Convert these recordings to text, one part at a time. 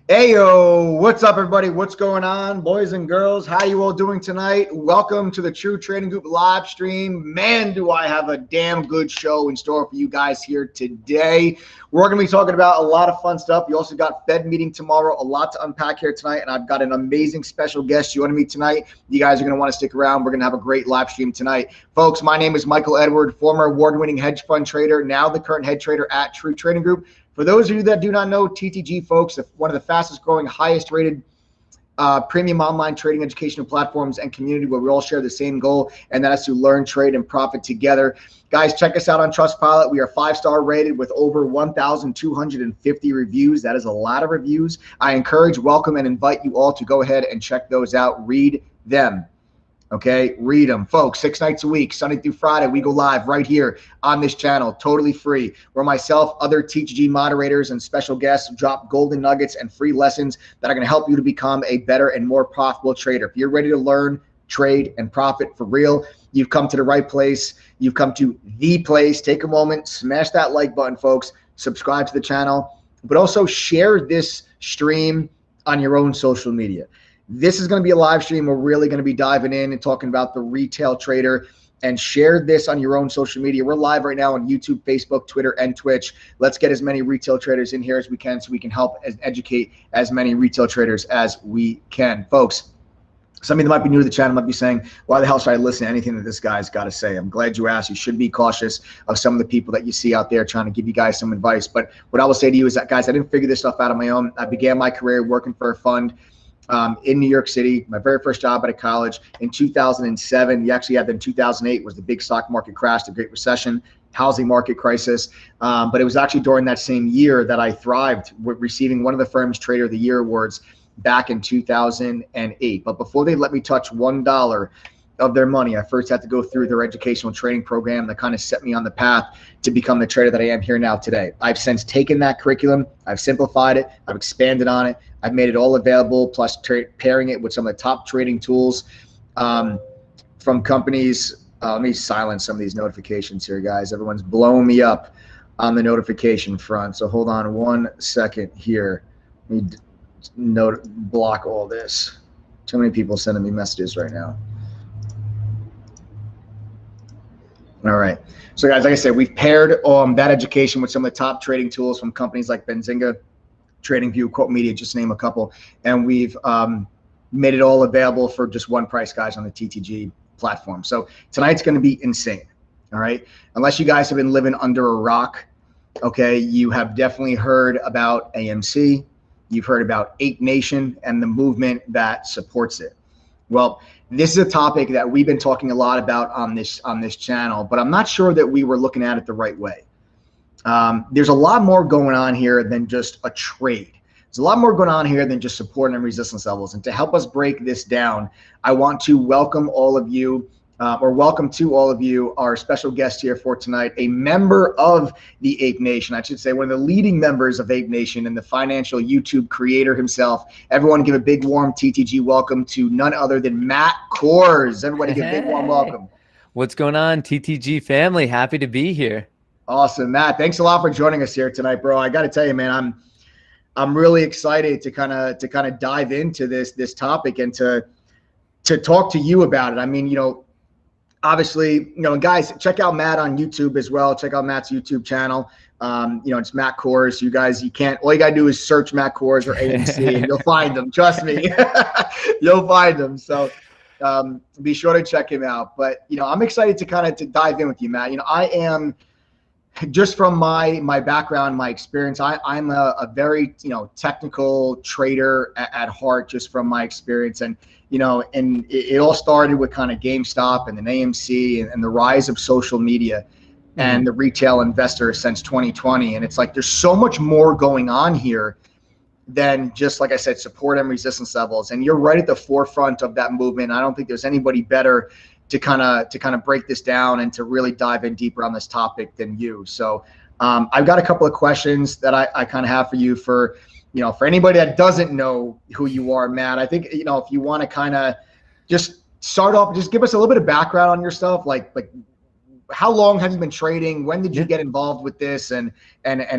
Heyo, what's up, everybody? What's going on, boys and girls? How you all doing tonight? Welcome to the True Trading Group live stream. Man, do I have a damn good show in store for you guys here today. We're going to be talking about a lot of fun stuff. You also got Fed meeting tomorrow, a lot to unpack here tonight, and I've got an amazing special guest joining me tonight. You guys are going to want to stick around. We're going to have a great live stream tonight. Folks, my name is Michael Edward, former award-winning hedge fund trader, now the current head trader at True Trading Group. For those of you that do not know, TTG, folks, one of the fastest growing, highest rated premium online trading educational platforms and community where we all share the same goal, and that is to learn, trade, and profit together. Guys, check us out on Trustpilot. We are 5-star rated with over 1,250 reviews. That is a lot of reviews. I encourage, welcome, and invite you all to go ahead and check those out. Read them. Okay, read them, folks. 6 nights a week, Sunday through Friday, we go live right here on this channel, totally free, where myself, other TTG moderators, and special guests drop golden nuggets and free lessons that are going to help you to become a better and more profitable trader. If you're ready to learn, trade, and profit for real, you've come to the right place. You've come to the place. Take a moment, smash that like button, folks. Subscribe to the channel, but also share this stream on your own social media. This is going to be a live stream. We're really going to be diving in and talking about the retail trader, and share this on your own social media. We're live right now on YouTube, Facebook, Twitter, and Twitch. Let's get as many retail traders in here as we can so we can help educate as many retail traders as we can. Folks, some of you that might be new to the channel might be saying, why the hell should I listen to anything that this guy's got to say? I'm glad you asked. You should be cautious of some of the people that you see out there trying to give you guys some advice. But what I will say to you is that, guys, I didn't figure this stuff out on my own. I began my career working for a fund in New York City. My very first job out of college in 2007. You actually had, in 2008 was the big stock market crash, the Great Recession, housing market crisis. But it was actually during that same year that I thrived with receiving one of the firm's Trader of the Year awards back in 2008. But before they let me touch $1 of their money, I first had to go through their educational training program that kind of set me on the path to become the trader that I am here now today. I've since taken that curriculum, I've simplified it, I've expanded on it, I've made it all available, plus pairing it with some of the top trading tools from companies. Let me silence some of these notifications here, guys. Everyone's blowing me up on the notification front. So hold on 1 second here. Let me block all this. Too many people sending me messages right now. All right. So, guys, like I said, we've paired that education with some of the top trading tools from companies like Benzinga, TradingView, Quote Media, just to name a couple. And we've made it all available for just one price, guys, on the TTG platform. So tonight's going to be insane. All right. Unless you guys have been living under a rock, okay, you have definitely heard about AMC. You've heard about Ape Nation and the movement that supports it. Well, this is a topic that we've been talking a lot about on this channel, but I'm not sure that we were looking at it the right way. There's a lot more going on here than just a trade. There's a lot more going on here than just support and resistance levels. And to help us break this down, I want to welcome all of you, welcome to all of you, our special guest here for tonight, a member of the Ape Nation. I should say one of the leading members of Ape Nation and the financial YouTube creator himself. Everyone give a big warm TTG welcome to none other than Matt Kohrs. Everybody give a big warm welcome. What's going on, TTG family? Happy to be here. Awesome, Matt. Thanks a lot for joining us here tonight, bro. I got to tell you, man, I'm really excited to kind of dive into this topic and to talk to you about it. I mean, you know, obviously, you know, guys, check out Matt on YouTube as well. Check out Matt's YouTube channel. You know, it's Matt Kohrs. You guys, all you gotta do is search Matt Kohrs or AMC and you'll find them. Trust me, you'll find them. So be sure to check him out. But, you know, I'm excited to dive in with you, Matt. You know, I am, just from my background, my experience, I'm a very, you know, technical trader at heart, just from my experience. And, you know, and it all started with kind of GameStop and then AMC and the rise of social media and the retail investor since 2020. And it's like, there's so much more going on here than just, like I said, support and resistance levels. And you're right at the forefront of that movement. I don't think there's anybody better to kind of break this down and to really dive in deeper on this topic than you. So I've got a couple of questions that I kind of have for you for, you know, for anybody that doesn't know who you are, Matt. I think, you know, if you want to kind of just start off, just give us a little bit of background on yourself, like how long have you been trading? When did you get involved with this? And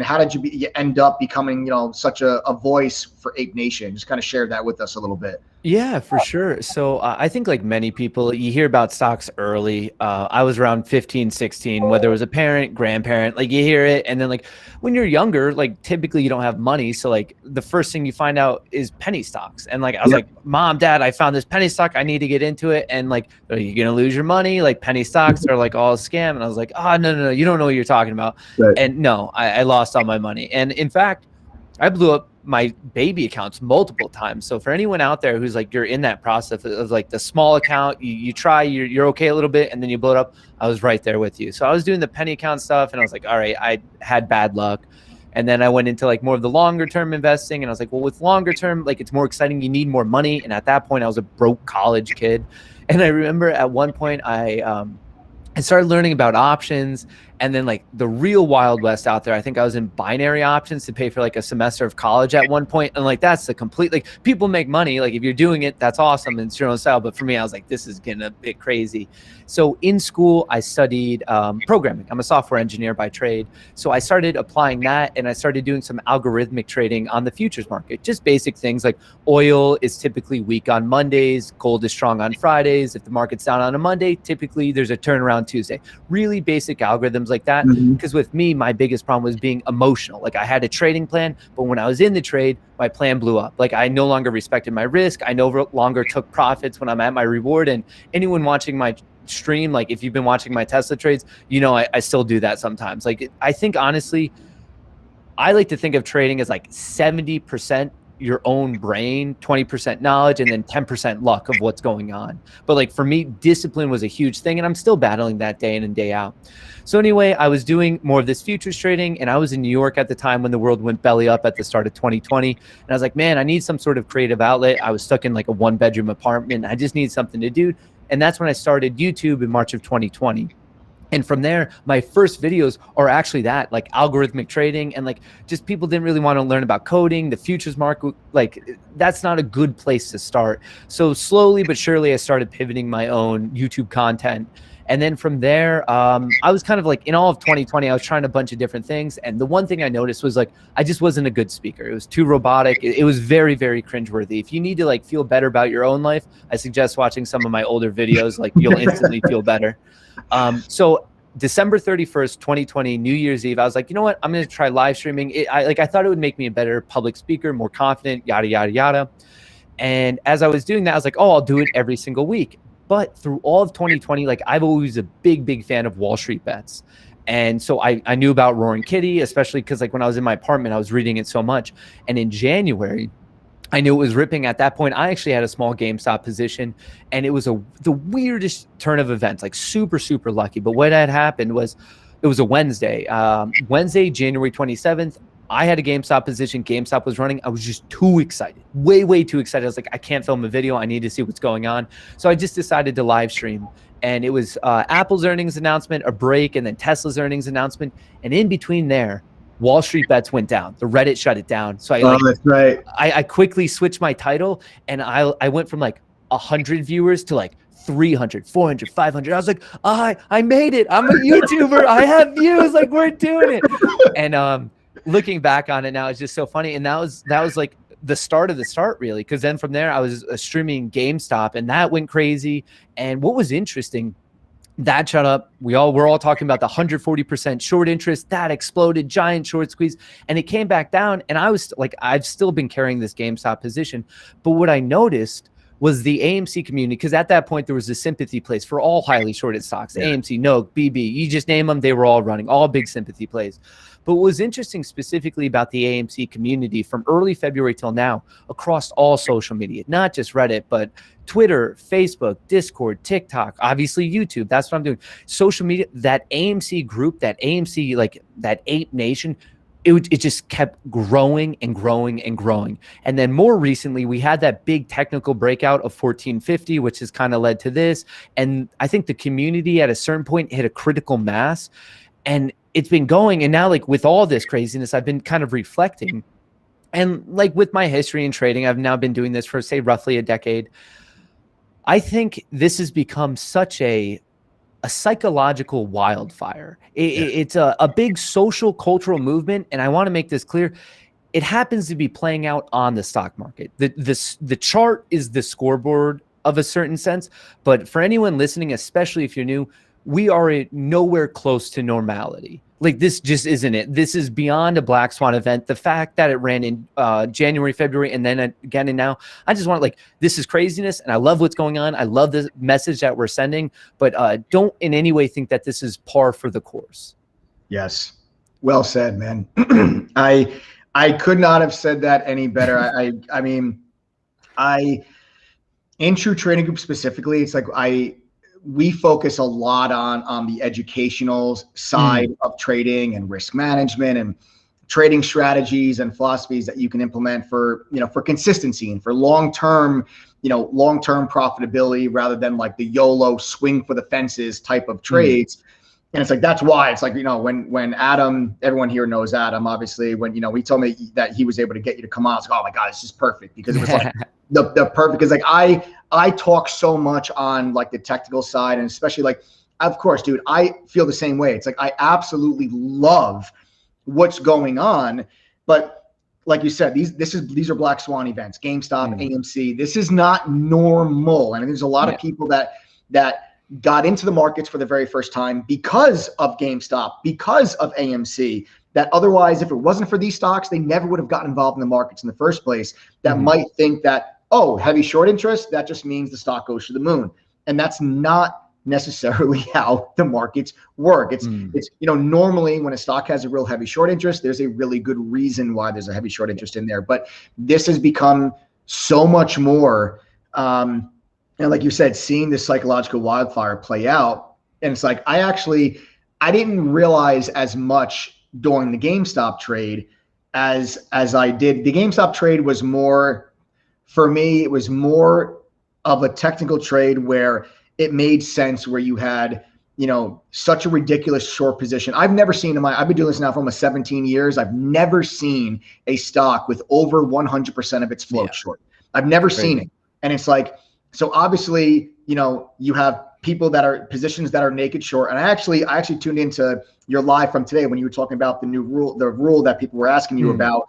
how did you end up becoming, such a voice for Ape Nation? Just kind of share that with us a little bit. Yeah, for sure. So I think like many people, you hear about stocks early. I was around 15, 16, whether it was a parent, grandparent, like you hear it. And then like when you're younger, like typically you don't have money. So like the first thing you find out is penny stocks. And like I was like, Mom, Dad, I found this penny stock. I need to get into it. And like, are you going to lose your money? Like penny stocks are like all a scam. And I was like, oh, no, you don't know what you're talking about. Right. And no, I lost all my money. And in fact, I blew up my baby accounts multiple times. So for anyone out there who's like, you're in that process of like the small account, you try, you're okay a little bit, and then you blow it up. I was right there with you. So I was doing the penny account stuff, and I was like, all right, I had bad luck. And then I went into like more of the longer term investing, and I was like, well, with longer term, like it's more exciting. You need more money. And at that point I was a broke college kid. And I remember at one point I started learning about options, and then like the real Wild West out there. I think I was in binary options to pay for like a semester of college at one point. And like, that's the complete, like people make money. Like if you're doing it, that's awesome. And it's your own style. But for me, I was like, this is getting a bit crazy. So in school, I studied programming. I'm a software engineer by trade. So I started applying that, and I started doing some algorithmic trading on the futures market, just basic things like oil is typically weak on Mondays. Gold is strong on Fridays. If the market's down on a Monday, typically there's a turnaround Tuesday. Really basic algorithms like that. Because with me, my biggest problem was being emotional. Like I had a trading plan, but when I was in the trade, my plan blew up. Like I no longer respected my risk. I no longer took profits when I'm at my reward. And anyone watching my stream, like if you've been watching my Tesla trades, I still do that sometimes. Like I think honestly, I like to think of trading as like 70% your own brain, 20% knowledge, and then 10% luck of what's going on. But like for me, discipline was a huge thing, and I'm still battling that day in and day out. So anyway, I was doing more of this futures trading, and I was in New York at the time when the world went belly up at the start of 2020. And I was like, man, I need some sort of creative outlet. I was stuck in like a 1-bedroom apartment. I just need something to do. And that's when I started YouTube in March of 2020. And from there, my first videos are actually that, like algorithmic trading, and like just people didn't really want to learn about coding, the futures market. Like that's not a good place to start. So slowly but surely, I started pivoting my own YouTube content. And then from there, I was kind of like in all of 2020, I was trying a bunch of different things. And the one thing I noticed was like, I just wasn't a good speaker. It was too robotic. It was very, very cringeworthy. If you need to like feel better about your own life, I suggest watching some of my older videos. Like you'll instantly feel better. So December 31st, 2020, New Year's Eve, I was like, you know what? I'm going to try live streaming. I thought it would make me a better public speaker, more confident, yada, yada, yada. And as I was doing that, I was like, oh, I'll do it every single week. But through all of 2020, like I've always a big, big fan of Wall Street bets. And so I knew about Roaring Kitty, especially because like when I was in my apartment, I was reading it so much. And in January, I knew it was ripping at that point. I actually had a small GameStop position, and it was the weirdest turn of events, like super, super lucky. But what had happened was it was a Wednesday, January 27th. I had a GameStop position. GameStop was running. I was just too excited, way, way too excited. I was like, I can't film a video. I need to see what's going on. So I just decided to live stream. And it was Apple's earnings announcement, a break, and then Tesla's earnings announcement. And in between there, Wall Street bets went down. The Reddit shut it down. So that's right. I quickly switched my title, and I went from like 100 viewers to like 300, 400, 500. I was like, I made it. I'm a YouTuber. I have views. Like we're doing it. And looking back on it now, it's just so funny. And that was like the start of the start, really, because then from there I was streaming GameStop, and that went crazy. And what was interesting, that shut up. We're all talking about the 140% short interest that exploded, giant short squeeze, and it came back down. And I was like, I've still been carrying this GameStop position, but what I noticed was the AMC community, because at that point there was a sympathy place for all highly shorted stocks. Yeah. AMC, Noke, BB, you just name them, they were all running, all big sympathy plays. But what was interesting specifically about the AMC community from early February till now, across all social media, not just Reddit, but Twitter, Facebook, Discord, TikTok, obviously YouTube, that's what I'm doing. Social media, that AMC group, that AMC, like that Ape Nation, it just kept growing and growing and growing. And then more recently, we had that big technical breakout of 1450, which has kind of led to this. And I think the community at a certain point hit a critical mass, and it's been going. And now, like with all this craziness, I've been kind of reflecting. And like with my history in trading, I've now been doing this for, say, roughly a decade. I think this has become such a a psychological wildfire. It's a big social cultural movement. And I want to make this clear. It happens to be playing out on the stock market. The chart is the scoreboard of a certain sense. But for anyone listening, especially if you're new, we are nowhere close to normality. Like, this just isn't it. This is beyond a black swan event. The fact that it ran in January, February, and then again and now, I just want, like, this is craziness, and I love what's going on. I love the message that we're sending, but don't in any way think that this is par for the course. Yes. Well said, man. I could not have said that any better. I mean, in True Trading Group specifically, it's like we focus a lot on the educational side of trading and risk management and trading strategies and philosophies that you can implement for consistency and for long-term profitability, rather than like the YOLO swing for the fences type of trades. And it's like, that's why it's like, when Adam, everyone here knows Adam, obviously, when, he told me that he was able to get you to come on, I was like, oh my God, this is perfect, because it was like the perfect, because like I talk so much on like the technical side, and especially like, of course, dude, I feel the same way. It's like, I absolutely love what's going on, but like you said, these are black swan events, GameStop, AMC. This is not normal. And there's a lot of people that got into the markets for the very first time because of GameStop, because of AMC, that otherwise, if it wasn't for these stocks, they never would have gotten involved in the markets in the first place, that might think that, oh, heavy short interest, that just means the stock goes to the moon. And that's not necessarily how the markets work. It's normally when a stock has a real heavy short interest, there's a really good reason why there's a heavy short interest in there. But this has become so much more, and like you said, seeing this psychological wildfire play out. And it's like, I didn't realize as much during the GameStop trade as I did. The GameStop trade was more, for me, it was more of a technical trade where it made sense, where you had, such a ridiculous short position. I've never seen I've been doing this now for almost 17 years. I've never seen a stock with over 100% of its float short. I've never seen it. And it's like, so obviously, you have people that are positions that are naked short. And I actually tuned into your live from today when you were talking about the new rule, the rule that people were asking you about,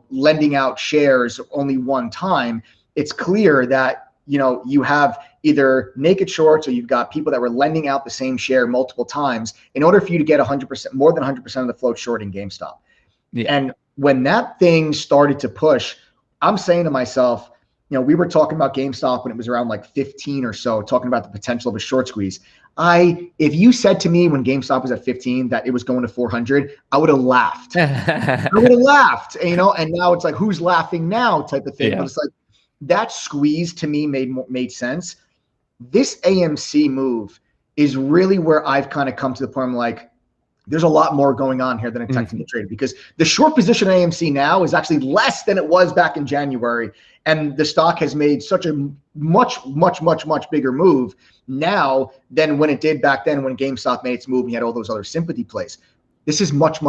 lending out shares only one time. It's clear that, you have either naked shorts, or you've got people that were lending out the same share multiple times in order for you to get 100%, more than 100% of the float short in GameStop. And when that thing started to push, I'm saying to myself, we were talking about GameStop when it was around like 15 or so, talking about the potential of a short squeeze. If you said to me when GameStop was at 15 that it was going to 400, I would have laughed. I would have laughed, and now it's like, who's laughing now type of thing. But it's like, that squeeze to me made sense. This AMC move is really where I've kind of come to the point. I'm like, there's a lot more going on here than a technical trade, because the short position in AMC now is actually less than it was back in January. And the stock has made such a much bigger move now than when it did back then, when GameStop made its move and you had all those other sympathy plays. This is much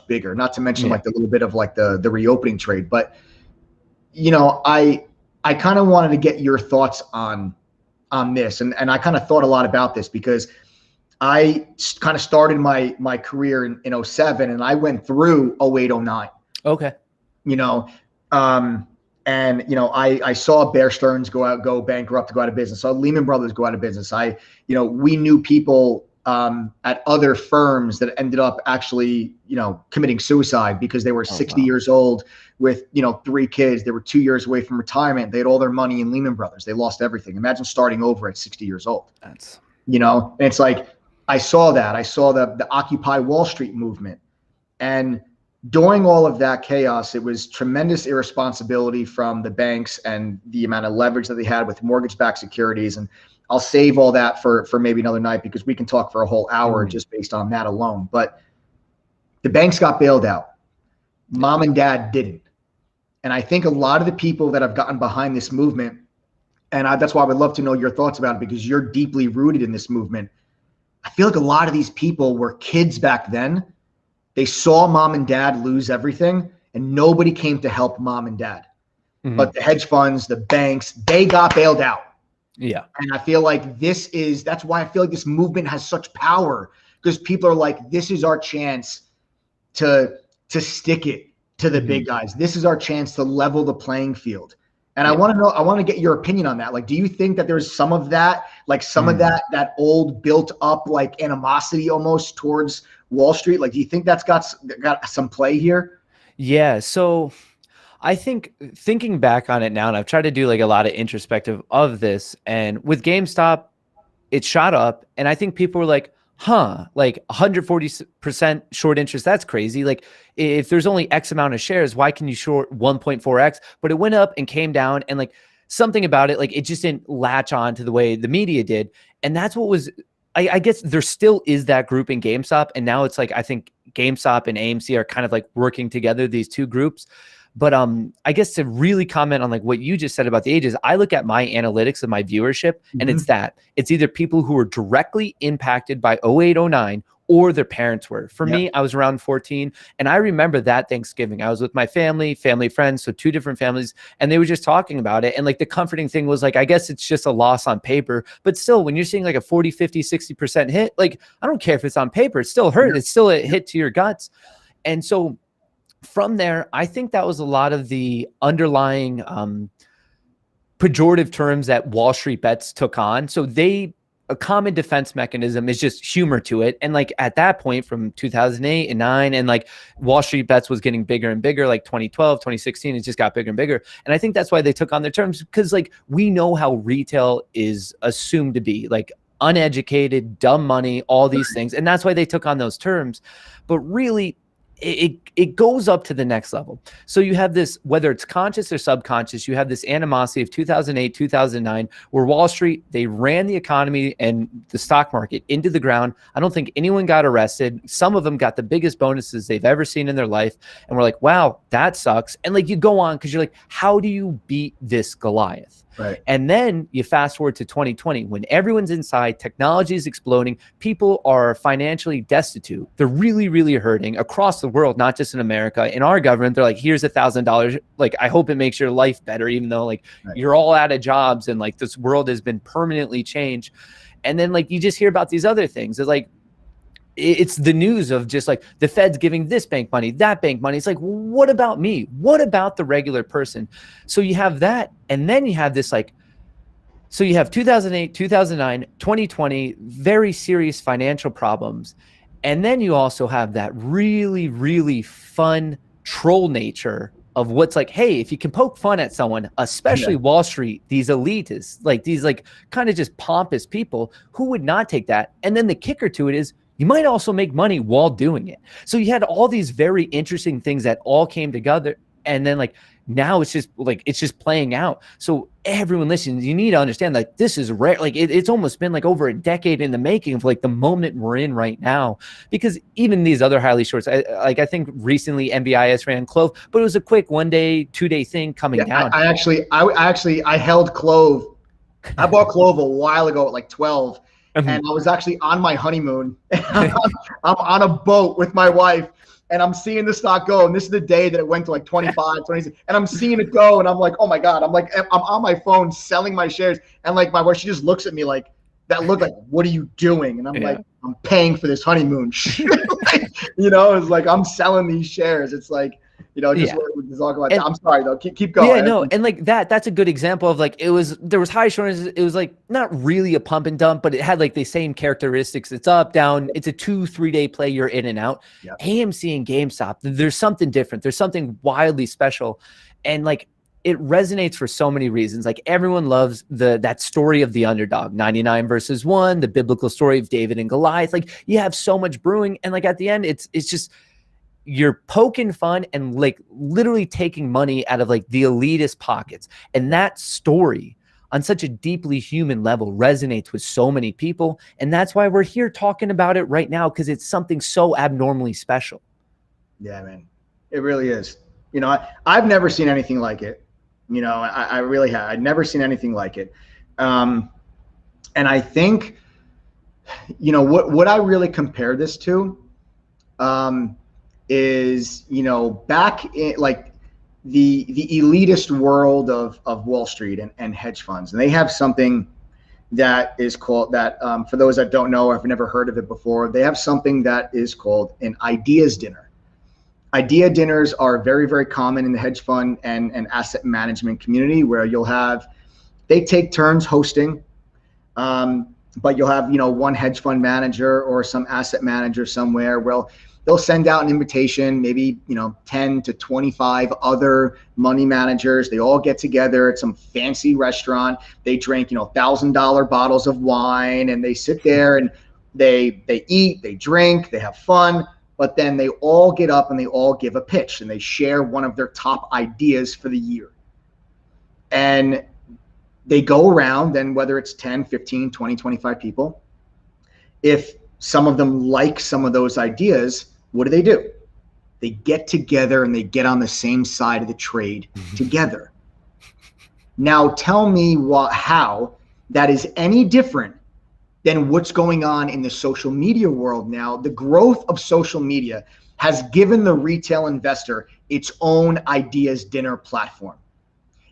bigger, not to mention like the little bit of like the reopening trade. But, I kind of wanted to get your thoughts on this. And I kind of thought a lot about this, because I kind of started my career in 2007, and I went through 2008, 2009. Okay. I saw Bear Stearns go bankrupt, go out of business. I saw Lehman Brothers go out of business. We knew people at other firms that ended up actually, committing suicide because they were 60 years old with, 3 kids. They were 2 years away from retirement. They had all their money in Lehman Brothers. They lost everything. Imagine starting over at 60 years old. And it's like, I saw that. I saw the Occupy Wall Street movement. And during all of that chaos, it was tremendous irresponsibility from the banks and the amount of leverage that they had with mortgage-backed securities. And I'll save all that for maybe another night, because we can talk for a whole hour just based on that alone. But the banks got bailed out. Mom and dad didn't. And I think a lot of the people that have gotten behind this movement, and that's why I would love to know your thoughts about it, because you're deeply rooted in this movement. I feel like a lot of these people were kids back then. They saw mom and dad lose everything, and nobody came to help mom and dad. But the hedge funds, the banks, they got bailed out. Yeah. And I feel like that's why I feel like this movement has such power, because people are like, this is our chance to stick it to the big guys. This is our chance to level the playing field. And I want to get your opinion on that. Like, do you think that there's some of that, like some of that old built up like animosity almost towards Wall Street? Like, do you think that's got some play here? Yeah. So I think thinking back on it now, and I've tried to do like a lot of introspective of this, and with GameStop, it shot up, and I think people were like, huh, like 140% short interest. That's crazy. Like if there's only X amount of shares, why can you short 1.4X? But it went up and came down, and like something about it, like it just didn't latch on to the way the media did. And that's what was, I guess there still is that group in GameStop. And now it's like, I think GameStop and AMC are kind of like working together, these two groups. But I guess to really comment on like what you just said about the ages, I look at my analytics of my viewership, and it's either people who were directly impacted by 08, 09, or their parents were. For me, I was around 14, and I remember that Thanksgiving. I was with my family, friends, so two different families, and they were just talking about it. And like the comforting thing was like, I guess it's just a loss on paper, but still, when you're seeing like a 40, 50, 60% hit, like I don't care if it's on paper, it's still hurt. It's still a hit to your guts. And so from there, I think that was a lot of the underlying pejorative terms that Wall Street bets took on. So a common defense mechanism is just humor to it. And like at that point from 2008 and 9, and like Wall Street bets was getting bigger and bigger, like 2012, 2016, it just got bigger and bigger. And I think that's why they took on their terms, because like we know how retail is assumed to be, like uneducated, dumb money, all these things. And that's why they took on those terms. But really, it goes up to the next level. So you have this, whether it's conscious or subconscious, you have this animosity of 2008, 2009, where Wall Street, they ran the economy and the stock market into the ground. I don't think anyone got arrested. Some of them got the biggest bonuses they've ever seen in their life. And we're like, wow, that sucks. And like you go on, because you're like, how do you beat this Goliath? Right. And then you fast forward to 2020, when everyone's inside, technology is exploding, people are financially destitute. They're really, really hurting across the world, not just in America. In our government, they're like, here's $1,000. Like, I hope it makes your life better, even though like you're all out of jobs and like this world has been permanently changed. And then like you just hear about these other things. It's like, it's the news of just like the Fed's giving this bank money, that bank money. It's like, what about me? What about the regular person? So you have that. And then you have this like, so you have 2008, 2009, 2020, very serious financial problems. And then you also have that really, really fun troll nature of what's like, hey, if you can poke fun at someone, especially Wall Street, these elitists, like these like kind of just pompous people, who would not take that? And then the kicker to it is, you might also make money while doing it. So you had all these very interesting things that all came together. And then like, now it's just playing out. So everyone listens, you need to understand like this is rare. Like it's almost been like over a decade in the making of like the moment we're in right now, because even these other highly shorts, I think recently NBIS ran Clove, but it was a quick 1 day, 2 day thing coming down. I held Clove. I bought Clove a while ago at like 12. And I was actually on my honeymoon. I'm on a boat with my wife, and I'm seeing the stock go. And this is the day that it went to like 25, 26. And I'm seeing it go, and I'm like, oh my God. I'm on my phone selling my shares. And like my wife, she just looks at me like that look like, what are you doing? And I'm like, I'm paying for this honeymoon. Like, it's like I'm selling these shares. It's like, just what we talk about. I'm sorry though. Keep going. Yeah, no, and like that's a good example of like there was high shortness. It was like not really a pump and dump, but it had like the same characteristics. It's up, down. It's a 2-3 day play. You're in and out. Yep. AMC and GameStop, there's something different. There's something wildly special, and like it resonates for so many reasons. Like everyone loves that story of the underdog, 99 versus 1, the biblical story of David and Goliath. Like you have so much brewing, and like at the end, it's just, you're poking fun and like literally taking money out of like the elitist pockets. And that story on such a deeply human level resonates with so many people. And that's why we're here talking about it right now, because it's something so abnormally special. Yeah, man, it really is. I've never seen anything like it. I really have. I've never seen anything like it. And I think, what I really compare this to, is back in like the elitist world of Wall Street and hedge funds, and they have something that is called that. For those that don't know or have never heard of it before, they have something that is called an ideas dinner. Idea dinners are very, very common in the hedge fund and asset management community, where they take turns hosting, but you'll have, one hedge fund manager or some asset manager somewhere. Well, they'll send out an invitation, maybe, 10 to 25 other money managers. They all get together at some fancy restaurant. They drink, $1,000 bottles of wine, and they sit there and they eat, they drink, they have fun. But then they all get up and they all give a pitch, and they share one of their top ideas for the year. And they go around, and whether it's 10, 15, 20, 25 people, if some of them like some of those ideas, what do? They get together and they get on the same side of the trade together. Now tell me how that is any different than what's going on in the social media world now. The growth of social media has given the retail investor its own ideas dinner platform.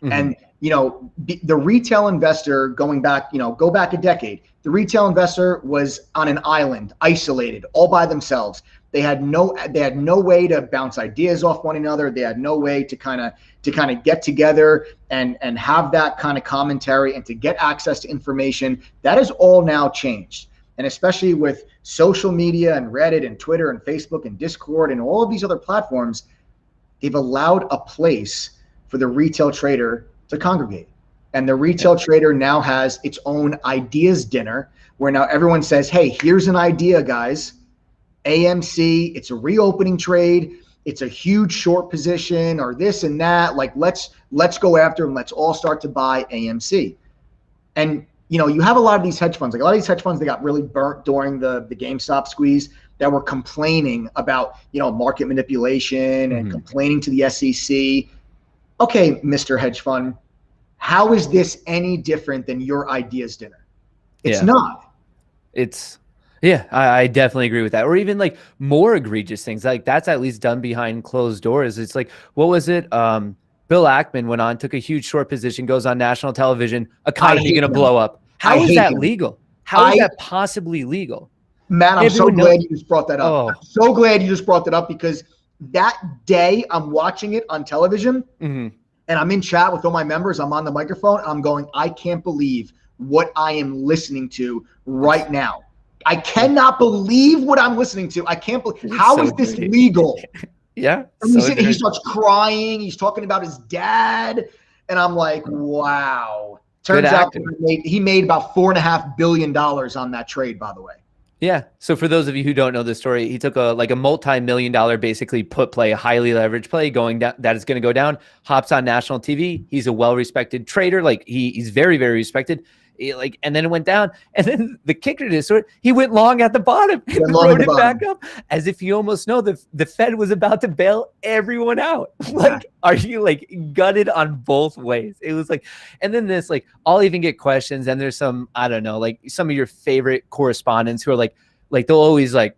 And the retail investor go back a decade. The retail investor was on an island, isolated, all by themselves. They had no way to bounce ideas off one another. They had no way to kind of get together and have that kind of commentary and to get access to information. That is all now changed. And especially with social media and Reddit and Twitter and Facebook and Discord and all of these other platforms, they've allowed a place for the retail trader to congregate. And the retail trader now has its own ideas dinner, where now everyone says, hey, here's an idea, guys. AMC, it's a reopening trade. It's a huge short position or this and that. Like, let's go after them. Let's all start to buy AMC. And, you have a lot of these hedge funds, they got really burnt during the GameStop squeeze, that were complaining about, market manipulation and complaining to the SEC. Okay, Mr. Hedge Fund, how is this any different than your ideas dinner? It's not. I definitely agree with that. Or even like more egregious things, like that's at least done behind closed doors. It's like, what was it? Bill Ackman went on, took a huge short position, goes on national television, economy going to blow up. How is that legal? How is that possibly legal? Matt, I'm so glad you just brought that up. Oh. I'm so glad you just brought that up, because that day I'm watching it on television and I'm in chat with all my members. I'm on the microphone. I'm going, I can't believe what I am listening to right now. I cannot believe what I'm listening to. I can't believe. How is this legal? Yeah. And he starts crying. He's talking about his dad. And I'm like, wow. Turns out he made about $4.5 billion on that trade, by the way. Yeah. So for those of you who don't know the story, he took a multi-million-dollar basically put play, a highly leveraged play going down, that is going to go down, hops on national TV. He's a well-respected trader. Like he's very, very respected. And then it went down, and then the kicker to this story, he went long at the bottom and rode it back up, as if you almost know the Fed was about to bail everyone out. Like, are you like gutted on both ways? It was like, and then this, like, I'll even get questions, and there's some, I don't know, like some of your favorite correspondents who are like they'll always like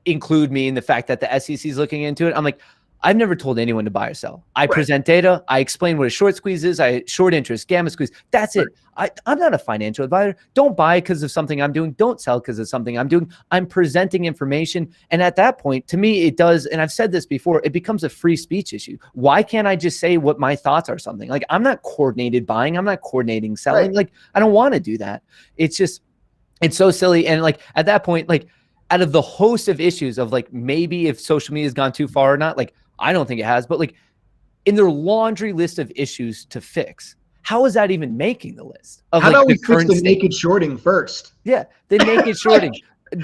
include me in the fact that the SEC is looking into it. I'm like, I've never told anyone to buy or sell. I present data. I explain what a short squeeze is. Short interest, gamma squeeze. That's it. I'm not a financial advisor. Don't buy because of something I'm doing. Don't sell because of something I'm doing. I'm presenting information. And at that point, to me, it does, and I've said this before, it becomes a free speech issue. Why can't I just say what my thoughts are something? Like, I'm not coordinated buying. I'm not coordinating selling. Like, I don't want to do that. It's just, it's so silly. And like, at that point, like, out of the host of issues of like, maybe if social media has gone too far or not, like, I don't think it has, but like in their laundry list of issues to fix, how is that even making the list? How about we fix the naked shorting first? Yeah, the naked shorting,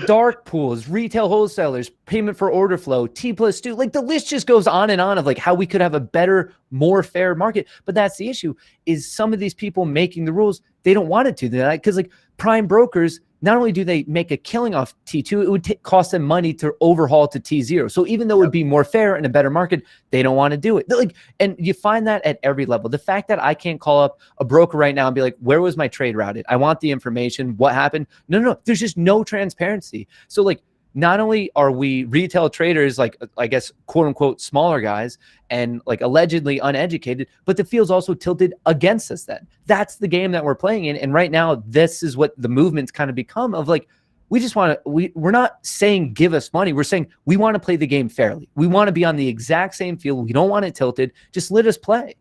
dark pools, retail wholesalers, payment for order flow, T+2, like the list just goes on and on of like how we could have a better, more fair market. But that's the issue, is some of these people making the rules, they don't want it to do that, because like prime brokers, not only do they make a killing off T2, it would cost them money to overhaul to T0. So even though it would be more fair and a better market, they don't want to do it. Like, and you find that at every level. The fact that I can't call up a broker right now and be like, where was my trade routed? I want the information. What happened? No. There's just no transparency. So like, not only are we retail traders, like I guess quote unquote smaller guys and like allegedly uneducated, but the field's also tilted against us. Then that's the game that we're playing in. And right now, this is what the movement's kind of become of like, we just want to, we're not saying give us money. We're saying we want to play the game fairly. We want to be on the exact same field. We don't want it tilted. Just let us play.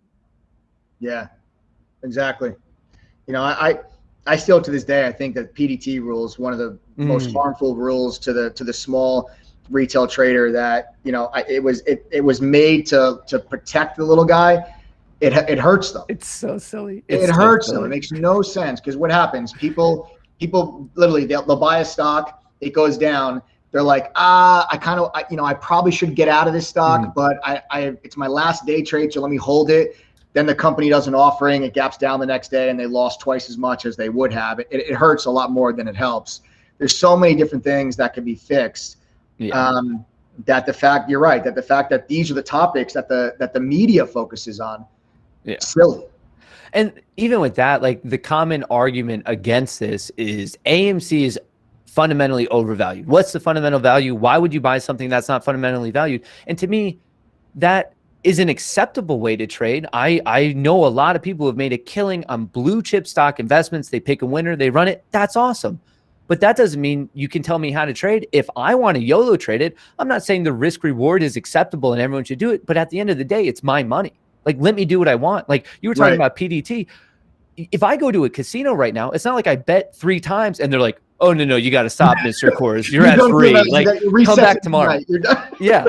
Yeah, exactly. You know, I still to this day, I think that PDT rule is one of the most harmful rules to the small retail trader that, you know, it was made to protect the little guy. It hurts them. It's so silly. It hurts them. It makes no sense because what happens? People literally they'll buy a stock, it goes down. They're like, I probably should get out of this stock, but it's my last day trade, so let me hold it. Then the company does an offering, it gaps down the next day, and they lost twice as much as they would have. It hurts a lot more than it helps. There's so many different things that can be fixed. Yeah. That the fact that these are the topics that the media focuses on. Yeah. Silly. And even with that, like the common argument against this is AMC is fundamentally overvalued. What's the fundamental value? Why would you buy something that's not fundamentally valued? And to me, that is an acceptable way to trade. I know a lot of people who have made a killing on blue chip stock investments. They pick a winner, they run it. That's awesome. But that doesn't mean you can tell me how to trade. If I want to YOLO trade it, I'm not saying the risk reward is acceptable and everyone should do it. But at the end of the day, it's my money. Like, let me do what I want. Like you were talking about PDT. If I go to a casino right now, it's not like I bet 3 times and they're like, oh, no, you got to stop, Mr. Kohrs. You're at 3. Like, come back tomorrow. You're done. Yeah,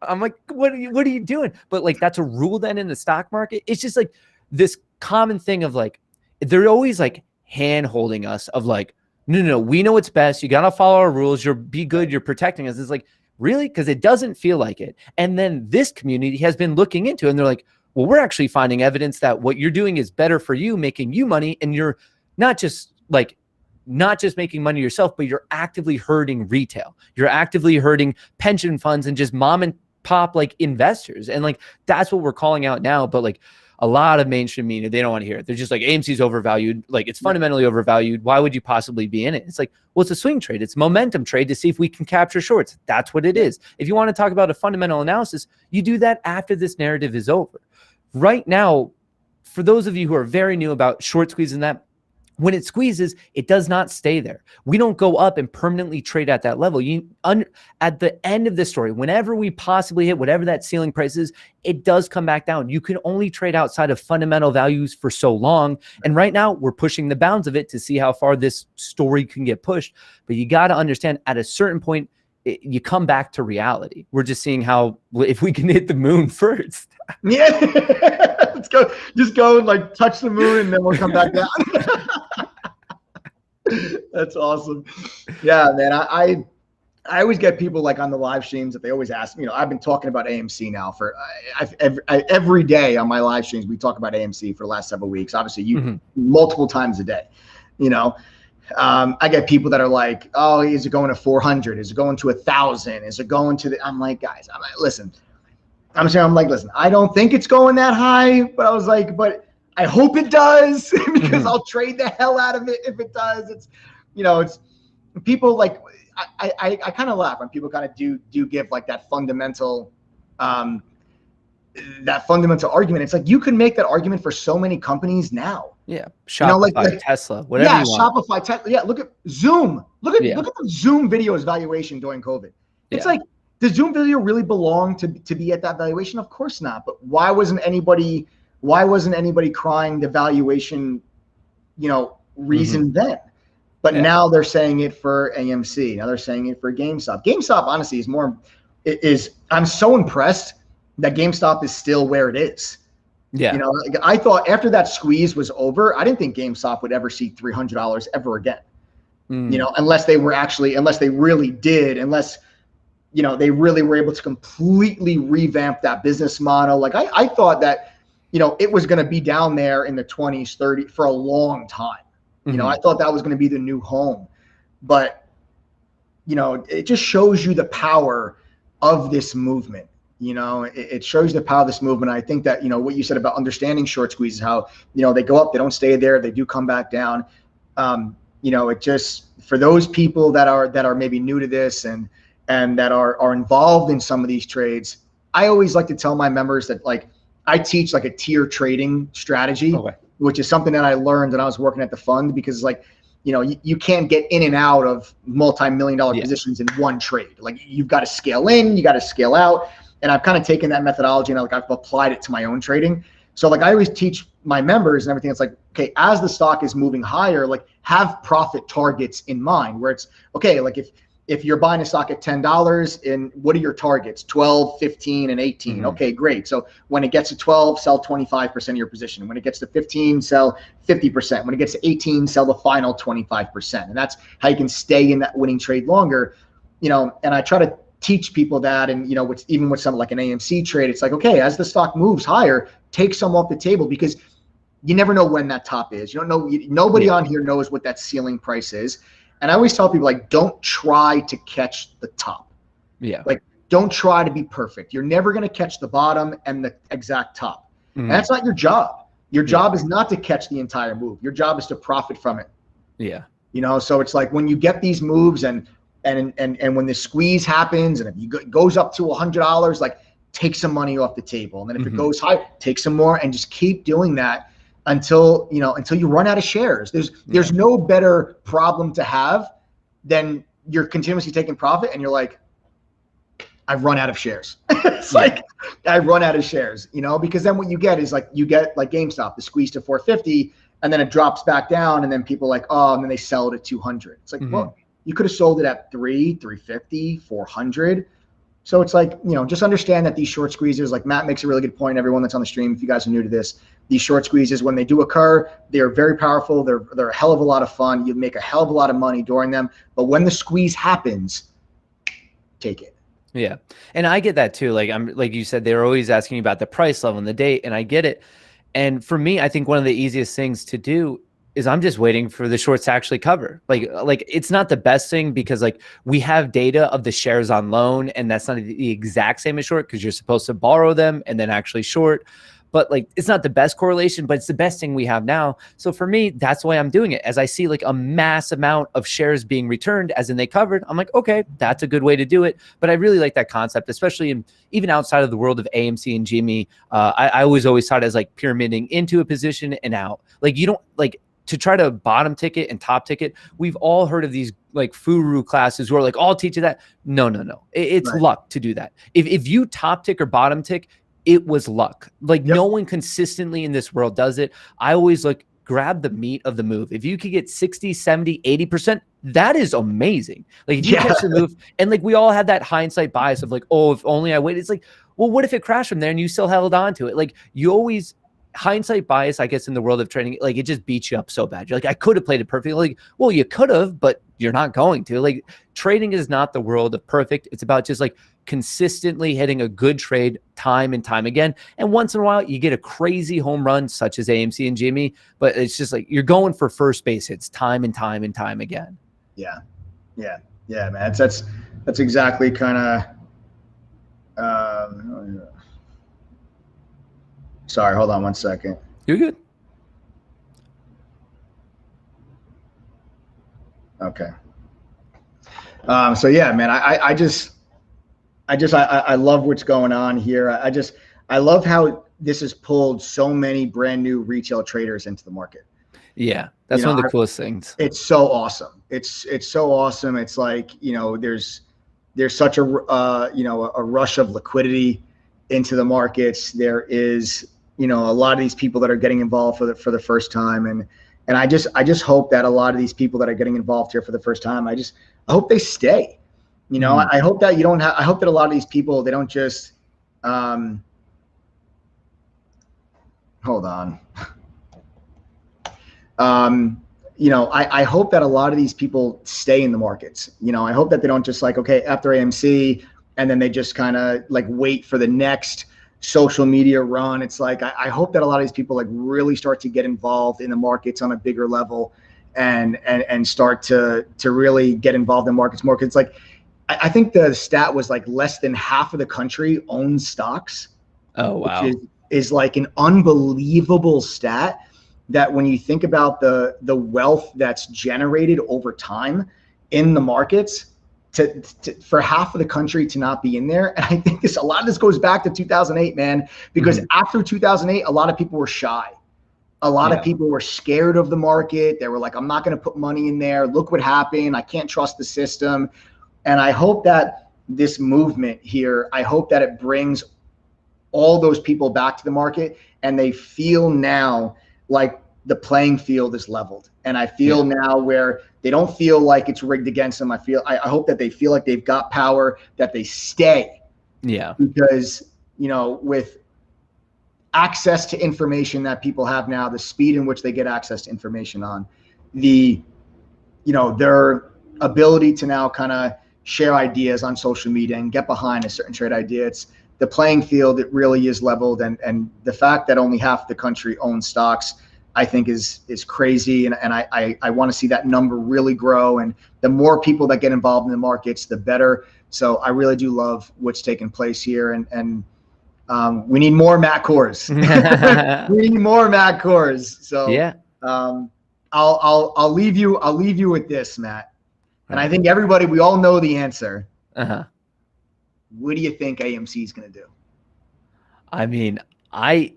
I'm like, what are you doing? But like, that's a rule then in the stock market. It's just like this common thing of like, they're always like hand holding us of like, no, we know what's best. You got to follow our rules. Be good. You're protecting us. It's like, really? Because it doesn't feel like it. And then this community has been looking into it and they're like, well, we're actually finding evidence that what you're doing is better for you, making you money. And you're not just making money yourself, but you're actively hurting retail. You're actively hurting pension funds and just mom and pop like investors. And like, that's what we're calling out now. But like a lot of mainstream media, they don't want to hear it. They're just like, AMC's overvalued. Like it's fundamentally overvalued. Why would you possibly be in it? It's like, well, it's a swing trade. It's a momentum trade to see if we can capture shorts. That's what it is. If you want to talk about a fundamental analysis, you do that after this narrative is over. Right now, for those of you who are very new about short squeeze and that, when it squeezes, it does not stay there. We don't go up and permanently trade at that level. At the end of this story, whenever we possibly hit whatever that ceiling price is, it does come back down. You can only trade outside of fundamental values for so long. And right now, we're pushing the bounds of it to see how far this story can get pushed. But you got to understand, at a certain point, you come back to reality. We're just seeing how, if we can hit the moon first. Yeah. Let's go. Just go and like touch the moon and then we'll come back down. That's awesome. Yeah, man. I always get people like on the live streams that they always ask, you know, I've been talking about AMC now for every day on my live streams. We talk about AMC for the last several weeks, obviously multiple times a day, you know. I get people that are like, oh, is it going to 400? Is it going to 1,000? Is it going to I'm like, guys, listen, I don't think it's going that high, but I was like, but I hope it does because I'll trade the hell out of it if it does. It's, you know, it's people like, I kind of laugh when people kind of do give like that fundamental argument. It's like, you can make that argument for so many companies now. Yeah. Shopify, you know, like Tesla, whatever you want. Shopify, Tesla. Yeah. Look at Zoom. Look at the Zoom video's valuation during COVID. It's like, does Zoom video really belong to be at that valuation? Of course not. But why wasn't anybody crying the valuation, you know, reason then? But now they're saying it for AMC. Now they're saying it for GameStop. GameStop, honestly, I'm so impressed that GameStop is still where it is. Yeah. You know, I thought after that squeeze was over, I didn't think GameStop would ever see $300 ever again. You know, unless they really did, you know, they really were able to completely revamp that business model. Like I thought that, you know, it was going to be down there in the 20s, 30 for a long time. You know, I thought that was going to be the new home, but, you know, it just shows you the power of this movement. You know, it shows the power of this movement. I think that, you know, what you said about understanding short squeezes, how, you know, they go up, they don't stay there, they do come back down. it just, for those people that are maybe new to this and that are involved in some of these trades, I always like to tell my members that like I teach like a tier trading strategy, which is something that I learned when I was working at the fund, because like, you can't get in and out of multi-million-dollar positions in one trade. Like you've got to scale in, you got to scale out. And I've kind of taken that methodology and I've applied it to my own trading. So like I always teach my members and everything. It's like, okay, as the stock is moving higher, like have profit targets in mind, where it's okay. Like if you're buying a stock at $10, and what are your targets? 12, 15, and 18. Mm-hmm. Okay, great. So when it gets to 12, sell 25% of your position. When it gets to 15, sell 50%. When it gets to 18, sell the final 25%. And that's how you can stay in that winning trade longer. And I try to teach people that. And even with something like an AMC trade, it's like, okay, as the stock moves higher, take some off the table, because you never know when that top is. You don't know. Nobody on here knows what that ceiling price is. And I always tell people, like, don't try to catch the top. Yeah. Like, don't try to be perfect. You're never going to catch the bottom and the exact top. Mm-hmm. And that's not your job. Your job is not to catch the entire move. Your job is to profit from it. Yeah. So it's like when you get these moves and when the squeeze happens, and if it goes up to $100, like take some money off the table. And then if it goes high, take some more, and just keep doing that until you run out of shares. There's no better problem to have than you're continuously taking profit and you're like, I've run out of shares. It's like, I run out of shares, because then what you get is like GameStop, the squeeze to 450, and then it drops back down, and then people are like, oh, and then they sell it at 200. It's like, well, you could have sold it at 350, 400. So it's like, just understand that these short squeezes, like Matt makes a really good point, everyone that's on the stream, if you guys are new to this, these short squeezes, when they do occur, they're very powerful. They're a hell of a lot of fun. You make a hell of a lot of money during them. But when the squeeze happens, take it. Yeah. And I get that too. Like you said, they're always asking about the price level and the date, and I get it. And for me, I think one of the easiest things to do is I'm just waiting for the shorts to actually cover. Like it's not the best thing, because like we have data of the shares on loan, and that's not the exact same as short, because you're supposed to borrow them and then actually short. But like, it's not the best correlation, but it's the best thing we have now. So for me, that's why I'm doing it. As I see like a mass amount of shares being returned, as in they covered, I'm like, okay, that's a good way to do it. But I really like that concept, especially even outside of the world of AMC and GME. I always thought it as like pyramiding into a position and out. Like you don't like to try to bottom ticket and top ticket. We've all heard of these like Furu classes who are like, I'll teach you that. No. It's right. Luck to do that. If you top tick or bottom tick, it was luck. Like no one consistently in this world does it. I always like grab the meat of the move. If you could get 60, 70, 80%, that is amazing. Like if you catch the move, and like we all have that hindsight bias of like, oh, if only I waited. It's like, well, what if it crashed from there and you still held on to it? Like you always, hindsight bias, I guess, in the world of trading, like it just beats you up so bad. You're like, I could have played it perfectly. Like, well, you could have, but you're not going to. Like trading is not the world of perfect. It's about just like consistently hitting a good trade time and time again. And once in a while you get a crazy home run such as AMC and Jimmy, but it's just like you're going for first base hits time and time and time again. Yeah, man. That's exactly kind of sorry, hold on one second. You're good. Okay. So yeah, man, I love what's going on here. I love how this has pulled so many brand new retail traders into the market. Yeah, that's one of the coolest things. It's so awesome. It's so awesome. It's like, there's such a rush of liquidity into the markets. There is, a lot of these people that are getting involved for the first time, and I just hope that a lot of these people that are getting involved here for the first time, I hope they stay. I hope that I hope that a lot of these people, they don't just hold on. I hope that a lot of these people stay in the markets. I hope that they don't just like, okay, after AMC, and then they just kind of like wait for the next social media run. It's like, I hope that a lot of these people like really start to get involved in the markets on a bigger level and start to really get involved in markets more. 'Cause it's like, I think the stat was like less than half of the country owns stocks. Oh, wow. Which is like an unbelievable stat. that when you think about the wealth that's generated over time in the markets, for half of the country to not be in there. And I think a lot of this goes back to 2008, man, because after 2008, a lot of people were shy. A lot of people were scared of the market. They were like, I'm not going to put money in there. Look what happened. I can't trust the system. And I hope that this movement here, I hope that it brings all those people back to the market and they feel now like the playing field is leveled. And I feel now where they don't feel like it's rigged against them. I hope that they feel like they've got power, that they stay. Yeah. Because, you know, with access to information that people have now, the speed in which they get access to information on, the, you know, their ability to now kind of share ideas on social media and get behind a certain trade idea. It's the playing field. It really is leveled. And the fact that only half the country owns stocks, I think is crazy. And I want to see that number really grow. And the more people that get involved in the markets, the better. So I really do love what's taking place here. And we need more Matt Kohrs. We need more Matt Kohrs. So yeah, I'll leave you with this, Matt. And I think everybody, we all know the answer. What do you think AMC is going to do? I mean, I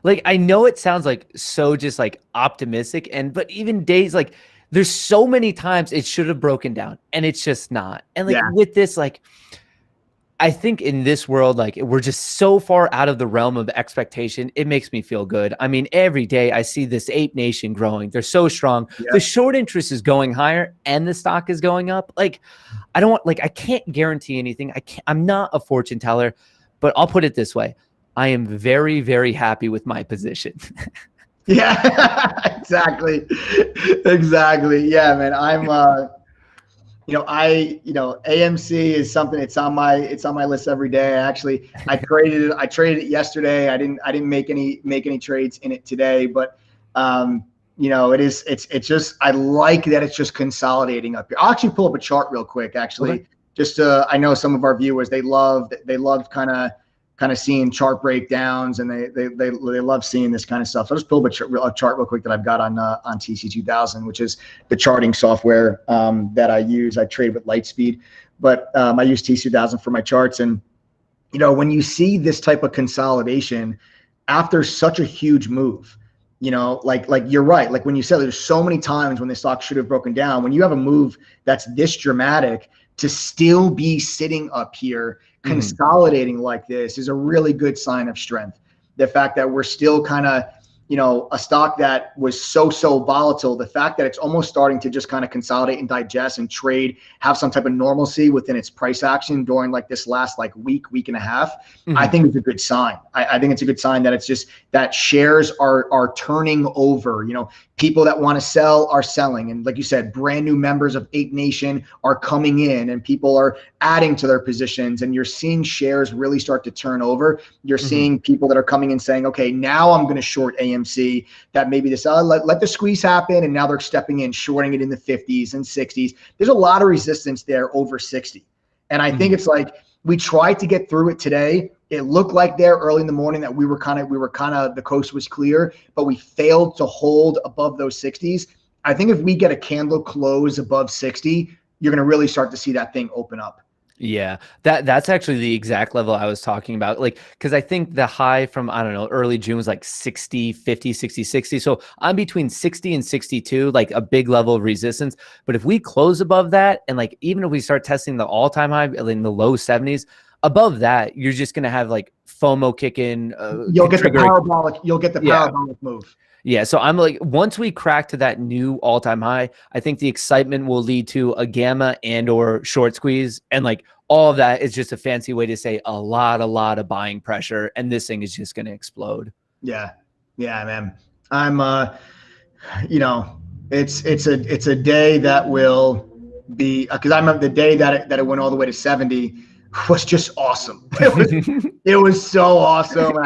know it sounds like so just like optimistic, but even days, like there's so many times it should have broken down and it's just not. And like with this, like, I think in this world, like we're just so far out of the realm of expectation. It makes me feel good. I mean, every day I see this ape nation growing. They're so strong. The short interest is going higher and the stock is going up. Like, I can't guarantee anything. I'm not a fortune teller, but I'll put it this way. I am very, very happy with my position. Yeah, exactly. Yeah, man. I'm, AMC is something. It's on my list every day. I traded it yesterday. I didn't make any trades in it today, but it's just, I like that it's just consolidating up here. I'll actually pull up a chart real quick. Actually, I know some of our viewers, they loved kind of seeing chart breakdowns, and they love seeing this kind of stuff. So I'll just pull up a chart real quick that I've got on TC2000, which is the charting software that I use. I trade with Lightspeed, but I use TC2000 for my charts. And when you see this type of consolidation after such a huge move, like you're right. Like when you said, there's so many times when the stock should have broken down. When you have a move that's this dramatic, to still be sitting up here consolidating like this is a really good sign of strength. The fact that we're still kind of, a stock that was so volatile, the fact that it's almost starting to just kind of consolidate and digest and trade, have some type of normalcy within its price action during like this last like week and a half, I think it's a good sign. I think it's a good sign that it's just that shares are turning over. People that want to sell are selling. And like you said, brand new members of Ape Nation are coming in and people are adding to their positions, and you're seeing shares really start to turn over. You're seeing people that are coming in saying, okay, now I'm going to short AMC, that maybe this, let the squeeze happen. And now they're stepping in, shorting it in the 50s and 60s. There's a lot of resistance there over 60. And I think it's like, we tried to get through it today. It looked like there early in the morning that we were kind of, the coast was clear, but we failed to hold above those 60s. I think if we get a candle close above 60, you're going to really start to see that thing open up. Yeah, that's actually the exact level I was talking about. Like, because I think the high from, I don't know, early June was like 60, 50, 60, 60. So I'm between 60 and 62, like a big level of resistance. But if we close above that, and like even if we start testing the all-time high in the low 70s, above that, you're just going to have like FOMO kick in. You'll get the parabolic move. Yeah, so I'm like, once we crack to that new all-time high, I think the excitement will lead to a gamma and or short squeeze, and like all of that is just a fancy way to say a lot of buying pressure, and this thing is just going to explode. Yeah, man. I'm, it's a day that will be, because I remember the day that it went all the way to 70 was just awesome. It was so awesome.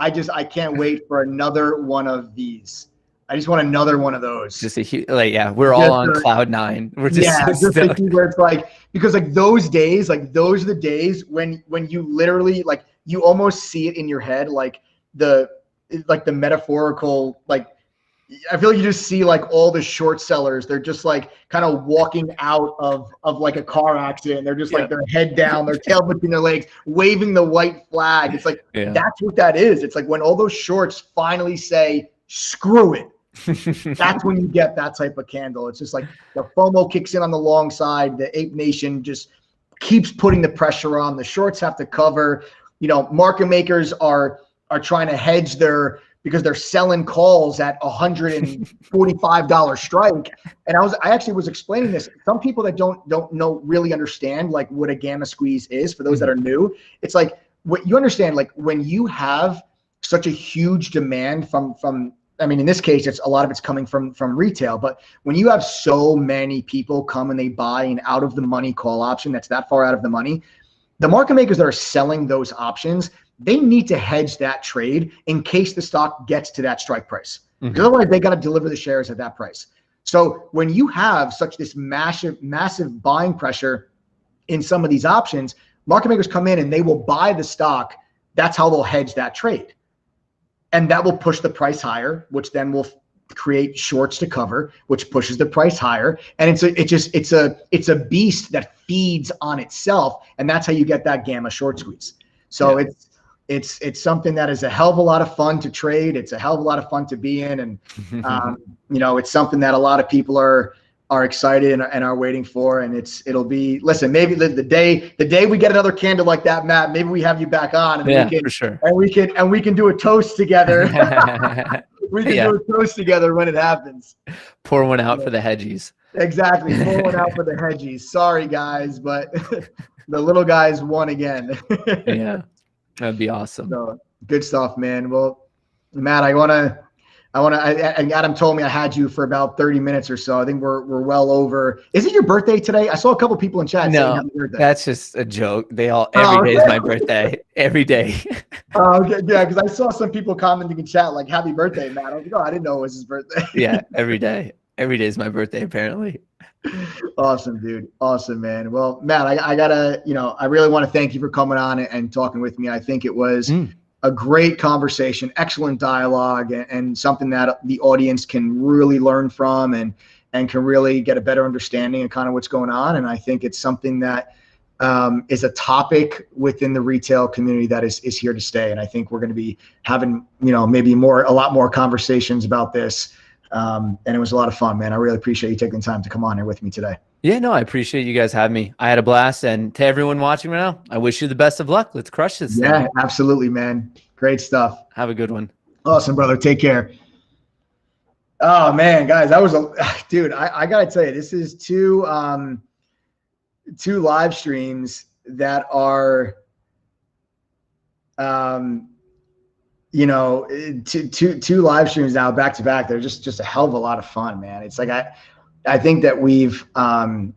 I can't wait for another one of these. I just want another one of those. Just a huge, we're all on cloud nine. We're just where it's like, because like those days, like those are the days when you literally, like, you almost see it in your head, like like the metaphorical, like, I feel like you just see like all the short sellers. They're just like kind of walking out of like a car accident. They're just like their head down, their tail between their legs, waving the white flag. It's like, that's what that is. It's like when all those shorts finally say, screw it. That's when you get that type of candle. It's just like the FOMO kicks in on the long side. The Ape Nation just keeps putting the pressure on. The shorts have to cover. You know, market makers are trying to hedge because they're selling calls at $145 strike. And I actually was explaining this. Some people that don't really understand like what a gamma squeeze is, for those that are new. It's like, what you understand, like when you have such a huge demand from I mean, in this case, a lot of it's coming from retail, but when you have so many people come and they buy an out of the money call option that's that far out of the money, the market makers that are selling those options, they need to hedge that trade in case the stock gets to that strike price. Because otherwise they got to deliver the shares at that price. So when you have such this massive buying pressure in some of these options, market makers come in and they will buy the stock. That's how they'll hedge that trade. And that will push the price higher, which then will create shorts to cover, which pushes the price higher. And it's a beast that feeds on itself. And that's how you get that gamma short squeeze. So it's something that is a hell of a lot of fun to trade. It's a hell of a lot of fun to be in. And, you know, it's something that a lot of people are excited and are waiting for. And it'll be, listen, maybe the day we get another candle like that, Matt, maybe we have you back on and for sure. And we can do a toast together. We can do a toast together when it happens. Pour one out for the hedgies. Exactly. Pour one out for the hedgies. Sorry guys, but the little guys won again. Yeah. That'd be awesome. So, good stuff, man. Well, Matt, and Adam told me I had you for about 30 minutes or so. I think we're well over. Is it your birthday today? I saw a couple people in chat saying happy birthday. That's just a joke. Every day is my birthday. Every day. Okay, yeah, because I saw some people commenting in chat like happy birthday, Matt. I was like, oh, I didn't know it was his birthday. Yeah, every day. Every day is my birthday, apparently. Awesome, dude. Awesome, man. Well, Matt, I gotta, I really want to thank you for coming on and talking with me. I think it was a great conversation, excellent dialogue, and something that the audience can really learn from and can really get a better understanding of kind of what's going on. And I think it's something that is a topic within the retail community that is here to stay. And I think we're going to be having, maybe a lot more conversations about this. And it was a lot of fun, man. I really appreciate you taking the time to come on here with me today. Yeah, no, I appreciate you guys having me. I had a blast. And to everyone watching right now, I wish you the best of luck. Let's crush this thing. Yeah, absolutely, man. Great stuff. Have a good one. Awesome, brother. Take care. Oh, man, guys, that was dude, I got to tell you, this is two live streams that are, two live streams now back to back. They're just a hell of a lot of fun, man. It's like I think that we've last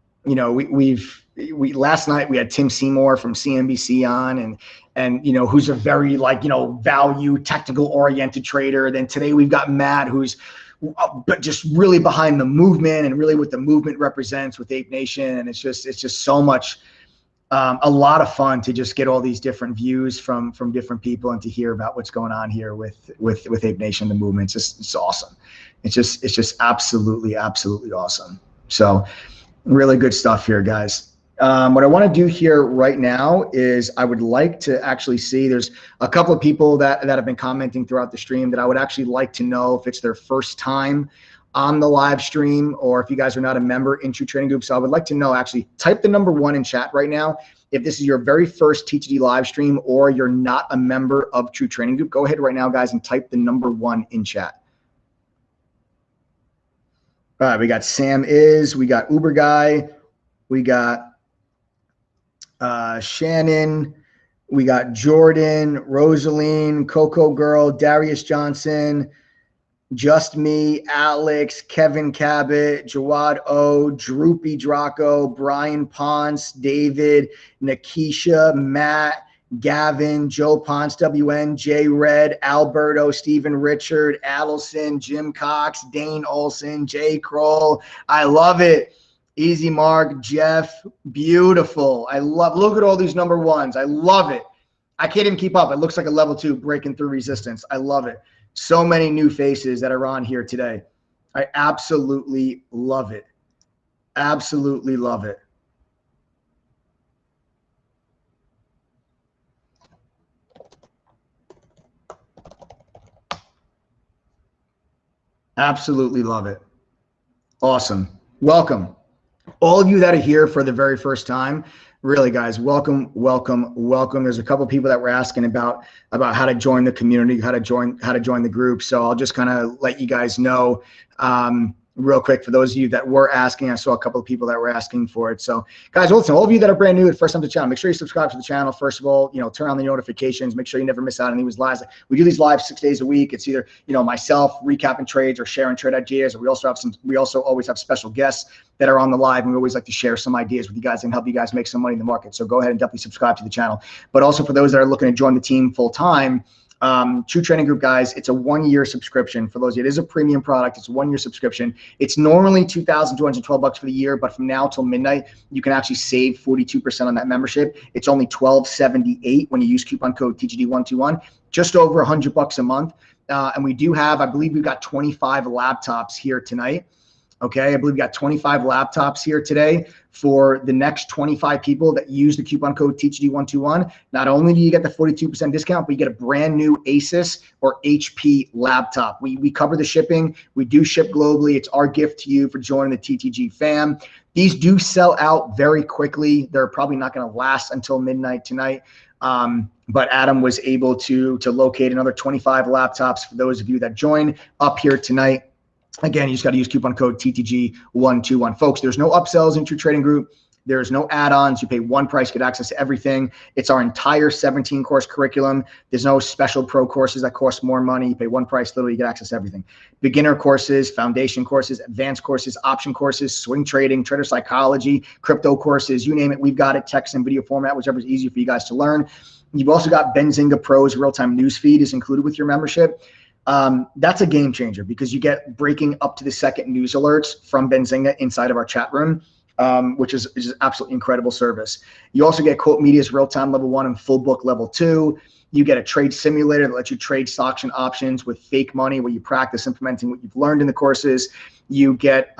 night we had Tim Seymour from CNBC on and who's a very value technical oriented trader. Then today we've got Matt who's but just really behind the movement and really what the movement represents with Ape Nation. And it's just so much a lot of fun to just get all these different views from different people and to hear about what's going on here with Ape Nation, the movement. It's awesome. It's just absolutely awesome. So really good stuff here, guys. What I want to do here right now is I would like to actually see, there's a couple of people that have been commenting throughout the stream that I would actually like to know if it's their first time on the live stream or if you guys are not a member in True Trading Group. So I would like to know, actually type the number 1 in chat right now. If this is your very first TTD live stream or you're not a member of True Trading Group, go ahead right now, guys, and type the number 1 in chat. All right, we got Sam we got Uber Guy, we got Shannon, we got Jordan, Rosaline, Coco Girl, Darius Johnson, Just Me, Alex, Kevin Cabot, Jawad O, Droopy Draco, Brian Ponce, David, Nakisha, Matt, Gavin, Joe Ponce, WN, J Red, Alberto, Stephen Richard, Adelson, Jim Cox, Dane Olson, Jay Kroll. I love it. Easy Mark, Jeff, beautiful. Look at all these number 1s. I love it. I can't even keep up. It looks like a level 2 breaking through resistance. I love it. So many new faces that are on here today. I absolutely love it. Absolutely love it. Absolutely love it. Awesome. Welcome. All of you that are here for the very first time, really, guys, welcome, welcome, welcome. There's a couple of people that were asking about how to join the community, how to join the group. So I'll just kind of let you guys know real quick for those of you that were asking. I saw a couple of people that were asking for it. So guys, listen, all of you that are brand new, first time to the channel, make sure you subscribe to the channel. First of all, turn on the notifications, make sure you never miss out on these lives. We do these live 6 days a week. It's either, myself recapping trades or sharing trade ideas, or we also always have special guests that are on the live, and we always like to share some ideas with you guys and help you guys make some money in the market. So go ahead and definitely subscribe to the channel. But also for those that are looking to join the team full time, True Trading Group, guys, it's a 1-year subscription. For those of you, it is a premium product. It's a 1-year subscription. It's normally $2,212 for the year, but from now till midnight, you can actually save 42% on that membership. It's only $12.78 when you use coupon code TGD121, just over $100 a month. And we do have, I believe we've got 25 laptops here tonight. Okay, I believe we got 25 laptops here today for the next 25 people that use the coupon code TGD121. Not only do you get the 42% discount, but you get a brand new Asus or HP laptop. We cover the shipping. We do ship globally. It's our gift to you for joining the TTG fam. These do sell out very quickly. They're probably not going to last until midnight tonight. But Adam was able to locate another 25 laptops for those of you that join up here tonight. Again, you just got to use coupon code TTG121. Folks, there's no upsells in True Trading Group. There's no add-ons. You pay one price, get access to everything. It's our entire 17-course curriculum. There's no special pro courses that cost more money. You pay one price, literally you get access to everything. Beginner courses, foundation courses, advanced courses, option courses, swing trading, trader psychology, crypto courses, you name it. We've got it, text and video format, whichever is easier for you guys to learn. You've also got Benzinga Pro's real-time news feed is included with your membership. That's a game changer because you get breaking up to the second news alerts from Benzinga inside of our chat room, which is absolutely incredible service. You also get Quote Media's real-time level 1 and full book level 2. You get a trade simulator that lets you trade stocks and options with fake money where you practice implementing what you've learned in the courses. You get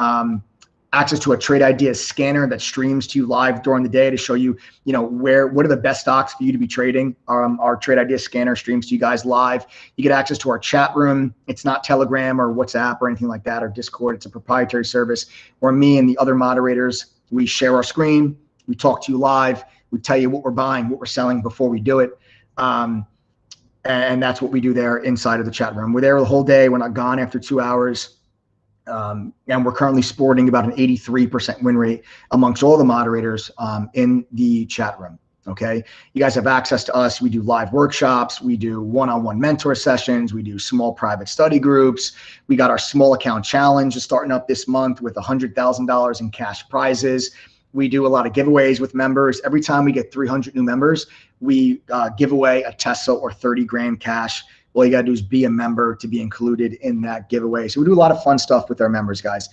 access to a trade ideas scanner that streams to you live during the day to show you, what are the best stocks for you to be trading. Our trade ideas scanner streams to you guys live. You get access to our chat room. It's not Telegram or WhatsApp or anything like that or Discord. It's a proprietary service where me and the other moderators, we share our screen. We talk to you live. We tell you what we're buying, what we're selling before we do it. And that's what we do there inside of the chat room. We're there the whole day. We're not gone after 2 hours. And we're currently sporting about an 83% win rate amongst all the moderators in the chat room. Okay, you guys have access to us. We do live workshops. We do one-on-one mentor sessions. We do small private study groups. We got our small account challenge starting up this month with $100,000 in cash prizes. We do a lot of giveaways with members. Every time we get 300 new members, we give away a Tesla or 30 grand cash. All you got to do is be a member to be included in that giveaway. So we do a lot of fun stuff with our members, guys.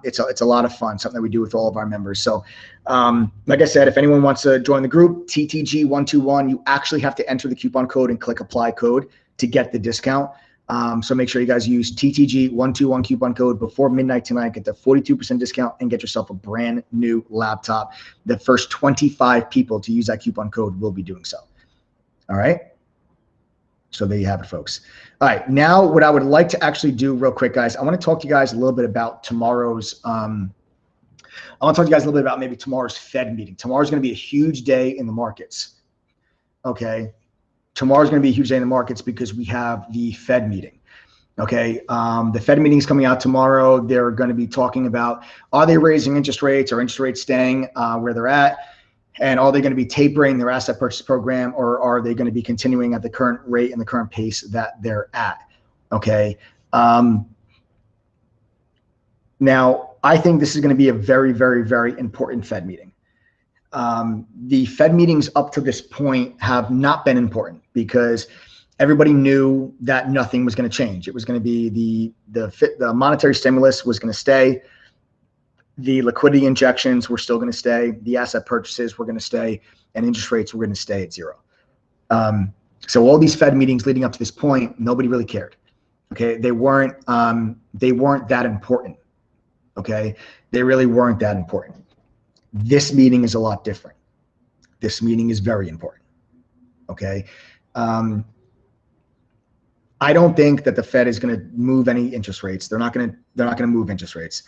It's a lot of fun, something that we do with all of our members. So like I said, if anyone wants to join the group, TTG121, you actually have to enter the coupon code and click apply code to get the discount. So make sure you guys use TTG121 coupon code before midnight tonight, get the 42% discount and get yourself a brand new laptop. The first 25 people to use that coupon code will be doing so. All right. So there you have it, folks. All right, now what I would like to actually do real quick, guys, I want to talk to you guys a little bit about tomorrow's, maybe tomorrow's Fed meeting. Tomorrow's going to be a huge day in the markets, okay? Tomorrow's going to be a huge day in the markets because we have the Fed meeting, okay? The Fed meeting is coming out tomorrow. They're going to be talking about, are they raising interest rates or interest rates staying where they're at? And are they going to be tapering their asset purchase program, or are they going to be continuing at the current rate and the current pace that they're at? Okay. Now, I think this is going to be a very, very, very important Fed meeting. The Fed meetings up to this point have not been important because everybody knew that nothing was going to change. It was going to be the monetary stimulus was going to stay. The liquidity injections were still going to stay. The asset purchases were going to stay, and interest rates were going to stay at zero. So all these Fed meetings leading up to this point, nobody really cared. Okay, they weren't that important. Okay, they really weren't that important. This meeting is a lot different. This meeting is very important. Okay, I don't think that the Fed is going to move any interest rates. They're not going to move interest rates.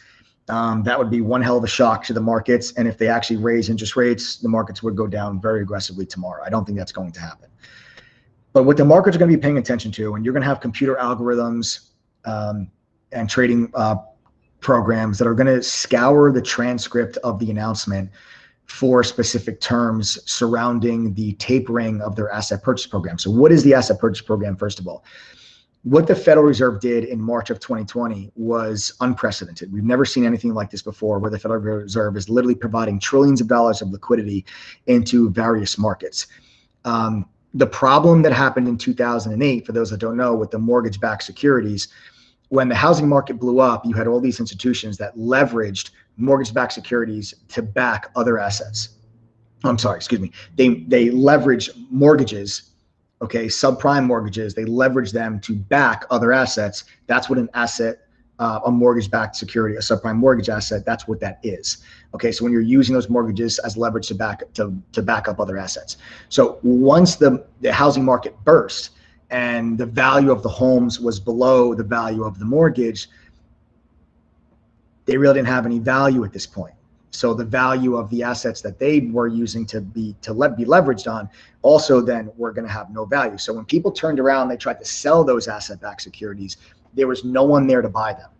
That would be one hell of a shock to the markets. And if they actually raise interest rates, the markets would go down very aggressively tomorrow. I don't think that's going to happen. But what the markets are going to be paying attention to, and you're going to have computer algorithms and trading programs that are going to scour the transcript of the announcement for specific terms surrounding the tapering of their asset purchase program. So what is the asset purchase program, first of all? What the Federal Reserve did in March of 2020 was unprecedented. We've never seen anything like this before, where the Federal Reserve is literally providing trillions of dollars of liquidity into various markets. The problem that happened in 2008, for those that don't know, with the mortgage-backed securities, when the housing market blew up, you had all these institutions that leveraged mortgage-backed securities to back other assets. I'm sorry, excuse me. They leverage mortgages, okay, subprime mortgages. They leverage them to back other assets. That's what an asset, a mortgage-backed security, a subprime mortgage asset, that's what that is. Okay, so when you're using those mortgages as leverage to back up other assets. So once the housing market burst and the value of the homes was below the value of the mortgage, they really didn't have any value at this point. So the value of the assets that they were using to be leveraged on also then were going to have no value. So when people turned around, they tried to sell those asset-backed securities, there was no one there to buy them.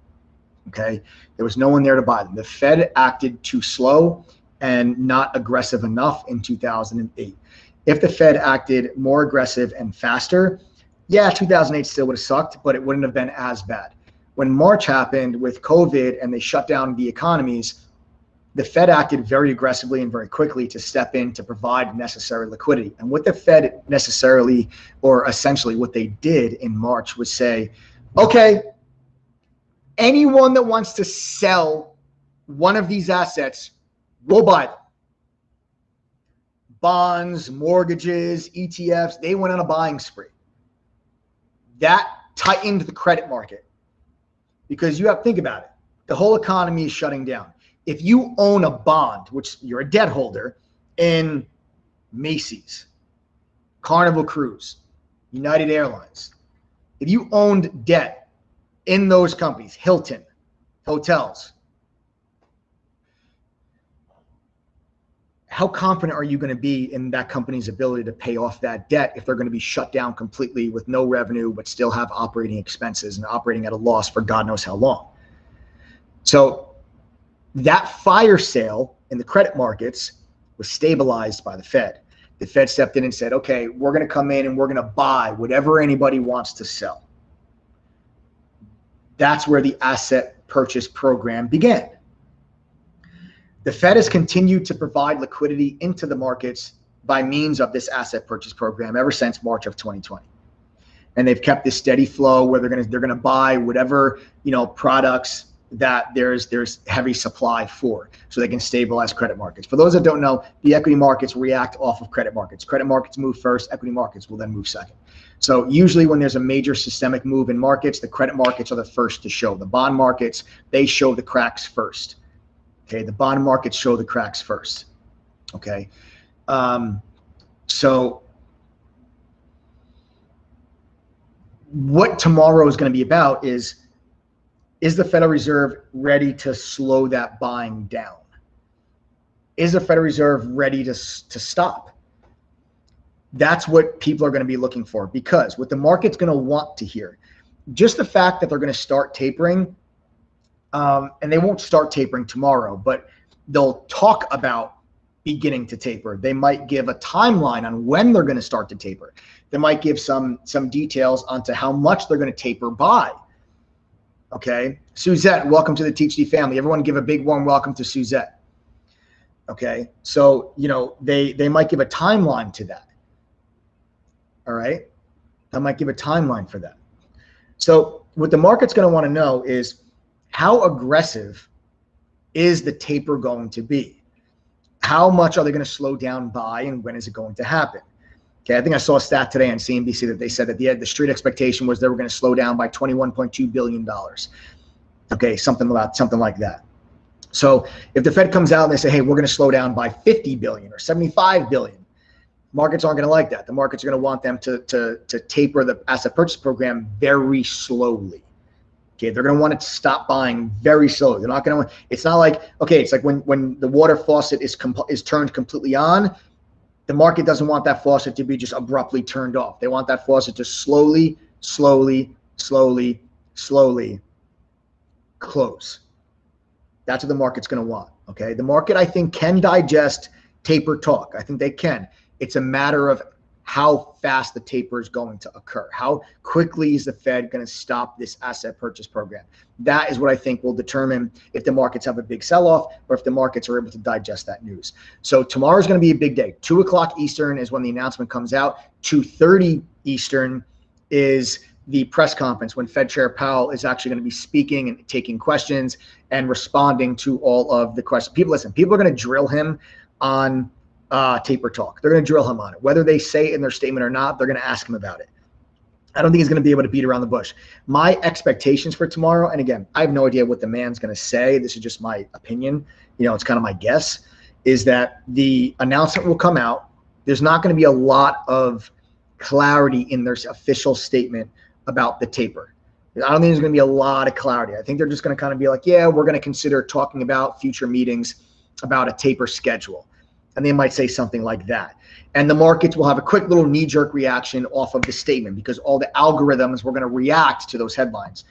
Okay, there was no one there to buy them. The Fed acted too slow and not aggressive enough in 2008. If the Fed acted more aggressive and faster, yeah, 2008 still would have sucked, but it wouldn't have been as bad. When March happened with COVID and they shut down the economies, the Fed acted very aggressively and very quickly to step in to provide necessary liquidity. And what the Fed necessarily, or essentially what they did in March, was say, okay, anyone that wants to sell one of these assets, we'll buy them. Bonds, mortgages, ETFs, they went on a buying spree. That tightened the credit market, because you have to think about it. The whole economy is shutting down. If you own a bond, which you're a debt holder in Macy's, Carnival Cruise, United Airlines, if you owned debt in those companies, Hilton, hotels, how confident are you going to be in that company's ability to pay off that debt if they're going to be shut down completely with no revenue, but still have operating expenses and operating at a loss for God knows how long? So that fire sale in the credit markets was stabilized by the Fed. The Fed stepped in and said, okay, we're going to come in and we're going to buy whatever anybody wants to sell. That's where the asset purchase program began. The Fed has continued to provide liquidity into the markets by means of this asset purchase program ever since March of 2020. And they've kept this steady flow where they're going to buy whatever, products that there's heavy supply for, so they can stabilize credit markets. For those that don't know, the equity markets react off of credit markets. Credit markets move first, equity markets will then move second. So usually when there's a major systemic move in markets, the credit markets are the first to show. The bond markets, they show the cracks first. Okay, the bond markets show the cracks first. Okay, so what tomorrow is going to be about is the Federal Reserve ready to slow that buying down? Is the Federal Reserve ready to stop? That's what people are going to be looking for, because what the market's going to want to hear, just the fact that they're going to start tapering, and they won't start tapering tomorrow, but they'll talk about beginning to taper. They might give a timeline on when they're going to start to taper. They might give some details onto how much they're going to taper by. Okay, Suzette, welcome to the TeachD family. Everyone give a big warm welcome to Suzette. Okay, so they might give a timeline to that. All right, I might give a timeline for that. So what the market's going to want to know is, how aggressive is the taper going to be? How much are they going to slow down by, and when is it going to happen? Okay, I think I saw a stat today on CNBC that they said that the street expectation was they were going to slow down by $21.2 billion. Okay, something like that. So if the Fed comes out and they say, hey, we're going to slow down by 50 billion or 75 billion, markets aren't going to like that. The markets are going to want them to taper the asset purchase program very slowly. Okay, they're going to want it to stop buying very slowly. They're not going to. It's not like, okay, it's like when the water faucet is turned completely on. The market doesn't want that faucet to be just abruptly turned off. They want that faucet to slowly close. That's what the market's going to want. Okay, the market, I think, can digest taper talk. I think they can. It's a matter of how fast the taper is going to occur. How quickly is the Fed going to stop this asset purchase program? That is what I think will determine if the markets have a big sell-off or if the markets are able to digest that news. So tomorrow is going to be a big day. 2 o'clock Eastern is when the announcement comes out. 2:30 Eastern is the press conference when Fed Chair Powell is actually going to be speaking and taking questions and responding to all of the questions. People are going to drill him on taper talk. They're going to drill him on it. Whether they say it in their statement or not, they're going to ask him about it. I don't think he's going to be able to beat around the bush. My expectations for tomorrow, and again, I have no idea what the man's going to say. This is just my opinion. It's kind of my guess, is that the announcement will come out. There's not going to be a lot of clarity in their official statement about the taper. I don't think there's going to be a lot of clarity. I think they're just going to kind of be like, yeah, we're going to consider talking about future meetings about a taper schedule. And they might say something like that. And the markets will have a quick little knee-jerk reaction off of the statement because all the algorithms were going to react to those headlines.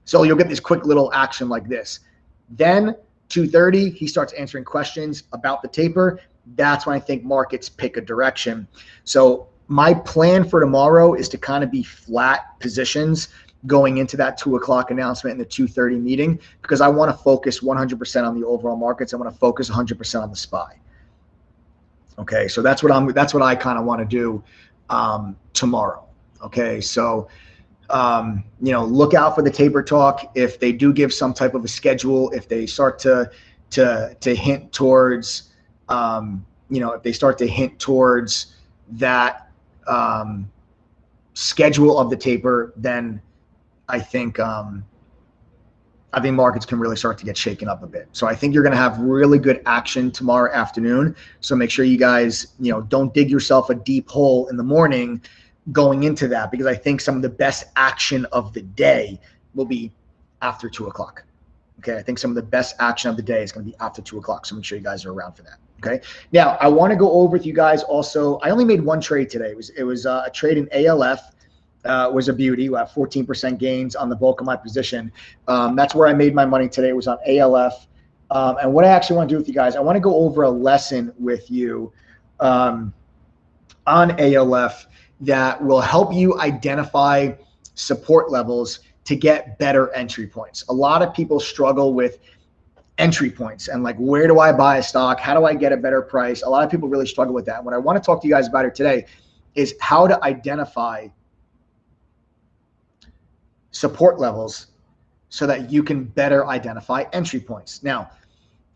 So you'll get this quick little action like this. Then 2:30, he starts answering questions about the taper. That's when I think markets pick a direction. So my plan for tomorrow is to kind of be flat positions going into that 2 o'clock announcement and the 2:30 meeting because I want to focus 100% on the overall markets. I want to focus 100% on the SPY. Okay, so that's what I kind of want to do tomorrow. Okay, so look out for the taper talk. If they do give some type of a schedule, if they start to hint towards if they start to hint towards that schedule of the taper, then I think markets can really start to get shaken up a bit. So I think you're going to have really good action tomorrow afternoon. So make sure you guys, don't dig yourself a deep hole in the morning going into that, because I think some of the best action of the day will be after 2 o'clock. Okay. I think some of the best action of the day is going to be after 2 o'clock. So make sure you guys are around for that. Okay. Now I want to go over with you guys also. I only made one trade today. It was a trade in ALF. Was a beauty. We have 14% gains on the bulk of my position. That's where I made my money today. It was on ALF. And what I actually want to do with you guys, I want to go over a lesson with you on ALF that will help you identify support levels to get better entry points. A lot of people struggle with entry points and like, where do I buy a stock? How do I get a better price? A lot of people really struggle with that. What I want to talk to you guys about here today is how to identify support levels so that you can better identify entry points. Now,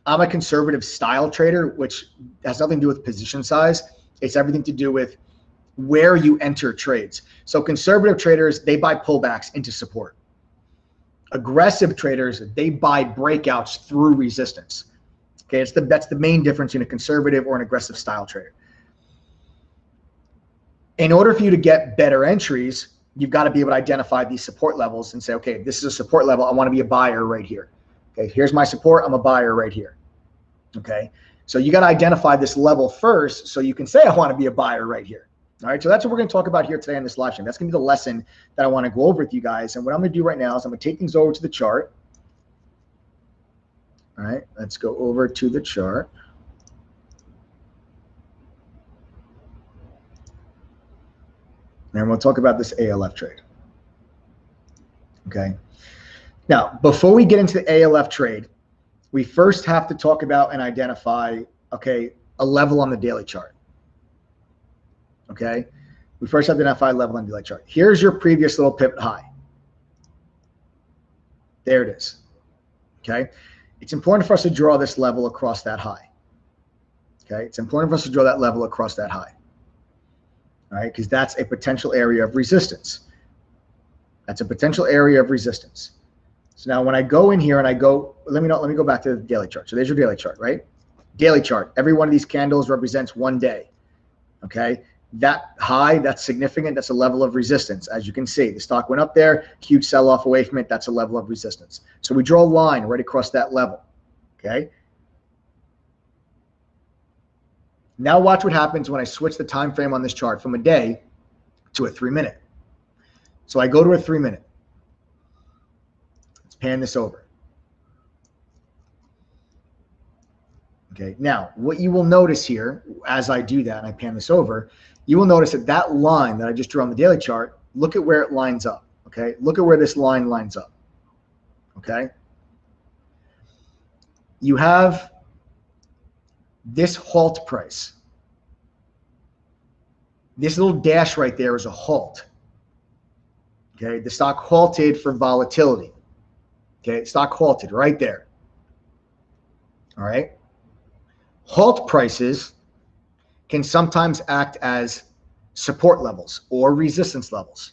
I'm a conservative style trader, which has nothing to do with position size. It's everything to do with where you enter trades. So conservative traders, they buy pullbacks into support. Aggressive traders, they buy breakouts through resistance. Okay, that's the main difference in a conservative or an aggressive style trader. In order for you to get better entries, you've got to be able to identify these support levels and say, okay, this is a support level. I want to be a buyer right here. Okay, here's my support. I'm a buyer right here. Okay, so you got to identify this level first so you can say, I want to be a buyer right here. All right, so that's what we're going to talk about here today on this live stream. That's going to be the lesson that I want to go over with you guys. And what I'm going to do right now is I'm going to take things over to the chart. All right, let's go over to the chart. And we'll talk about this ALF trade. Okay. Now, before we get into the ALF trade, we first have to talk about and identify, okay, a level on the daily chart. Okay. We first have to identify a level on the daily chart. Here's your previous little pivot high. There it is. Okay. It's important for us to draw this level across that high. Okay. It's important for us to draw that level across that high. all right? Because that's a potential area of resistance. That's a potential area of resistance. So now when I go in here and I go, let me go back to the daily chart. So there's your daily chart, right? Daily chart. Every one of these candles represents one day, okay? That high, that's significant. That's a level of resistance. As you can see, the stock went up there, huge sell-off away from it. That's a level of resistance. So we draw a line right across that level, okay? Now watch what happens when I switch the time frame on this chart from a day to a 3-minute. So I go to a 3-minute. Let's pan this over. Okay, now what you will notice here as I do that and I pan this over, you will notice that that line that I just drew on the daily chart, look at where it lines up, okay? Look at where this line lines up, okay? You have this halt price. This little dash right there is a halt, okay? The stock halted for volatility, okay? Stock halted right there, all right? Halt prices can sometimes act as support levels or resistance levels.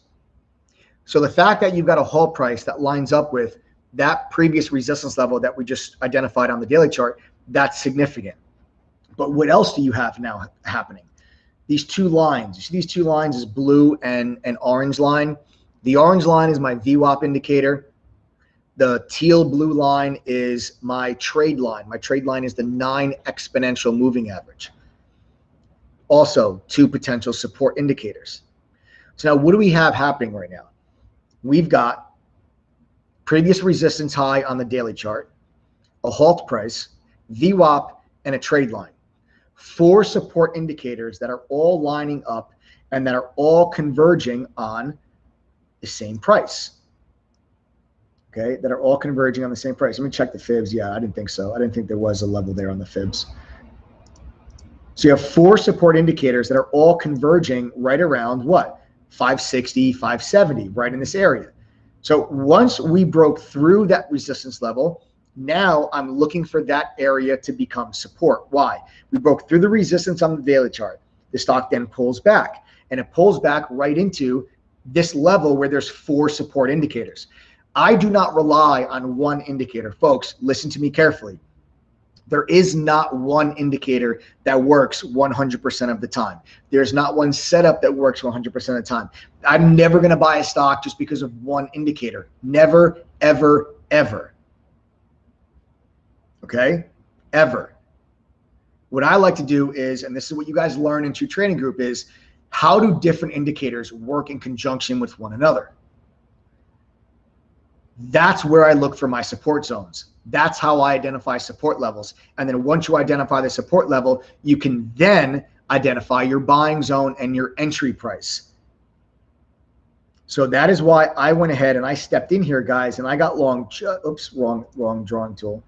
So the fact that you've got a halt price that lines up with that previous resistance level that we just identified on the daily chart, that's significant. But what else do you have now happening? These two lines. You see these two lines is blue and an orange line. The orange line is my VWAP indicator. The teal blue line is my trade line. My trade line is the 9 exponential moving average. Also, 2 potential support indicators. So now what do we have happening right now? We've got previous resistance high on the daily chart, a halt price, VWAP, and a trade line. 4 support indicators that are all lining up and that are all converging on the same price. Okay, that are all converging on the same price. Let me check the fibs. Yeah, I didn't think so. I didn't think there was a level there on the fibs. So you have 4 support indicators that are all converging right around what? 560, 570, right in this area. So once we broke through that resistance level, now I'm looking for that area to become support. Why? We broke through the resistance on the daily chart. The stock then pulls back, and it pulls back right into this level where there's 4 support indicators. I do not rely on one indicator. Folks, listen to me carefully. There is not one indicator that works 100% of the time. There's not one setup that works 100% of the time. I'm never going to buy a stock just because of one indicator. Never, ever, ever. Okay? Ever. What I like to do is, and this is what you guys learn in True Trading Group, is how do different indicators work in conjunction with one another? That's where I look for my support zones. That's how I identify support levels. And then once you identify the support level, you can then identify your buying zone and your entry price. So that is why I went ahead and I stepped in here, guys, and I got long, wrong drawing tool.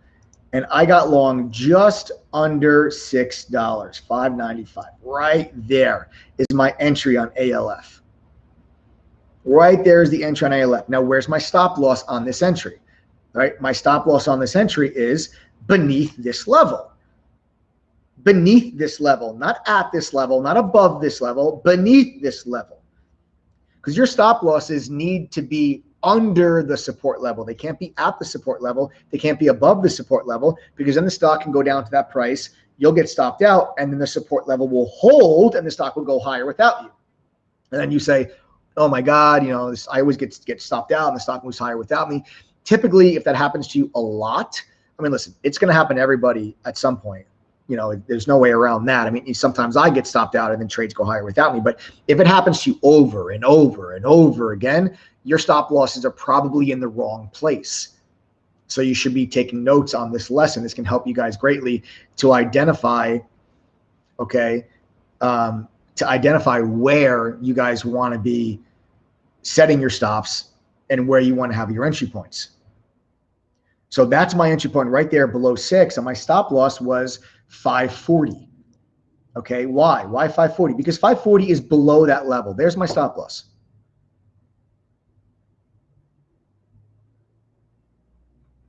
And I got long just under $6, $5.95. Right there is my entry on ALF. Right there is the entry on ALF. Now, where's my stop loss on this entry? All right, my stop loss on this entry is beneath this level. Beneath this level, not at this level, not above this level, beneath this level. Because your stop losses need to be under the support level. They can't be at the support level. They can't be above the support level, because then the stock can go down to that price. You'll get stopped out, and then the support level will hold, and the stock will go higher without you. And then you say, oh my God, you know, I always get stopped out and the stock moves higher without me. Typically, if that happens to you a lot, I mean, listen, it's going to happen to everybody at some point. You know, there's no way around that. I mean, sometimes I get stopped out and then trades go higher without me. But if it happens to you over and over and over again, your stop losses are probably in the wrong place. So you should be taking notes on this lesson. This can help you guys greatly to identify, okay, to identify where you guys want to be setting your stops and where you want to have your entry points. So that's my entry point right there below 6, and my stop loss was 540. Okay, why? Why 540? Because 540 is below that level. There's my stop loss.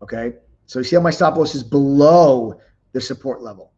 Okay, so you see how my stop loss is below the support level.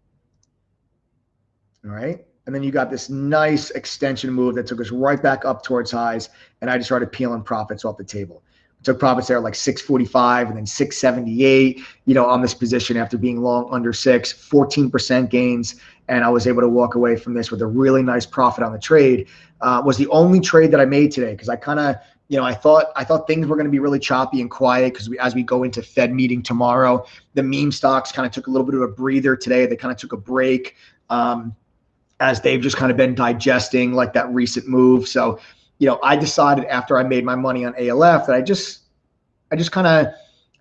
All right, And then you got this nice extension move that took us right back up towards highs. And I just started peeling profits off the table. Took profits there like 645 and then 678, on this position after being long under 14% gains. And I was able to walk away from this with a really nice profit on the trade. Was the only trade that I made today because I kind of, I thought things were going to be really choppy and quiet because as we go into Fed meeting tomorrow, the meme stocks kind of took a little bit of a breather today. They kind of took a break as they've just kind of been digesting like that recent move. So, I decided after I made my money on ALF that I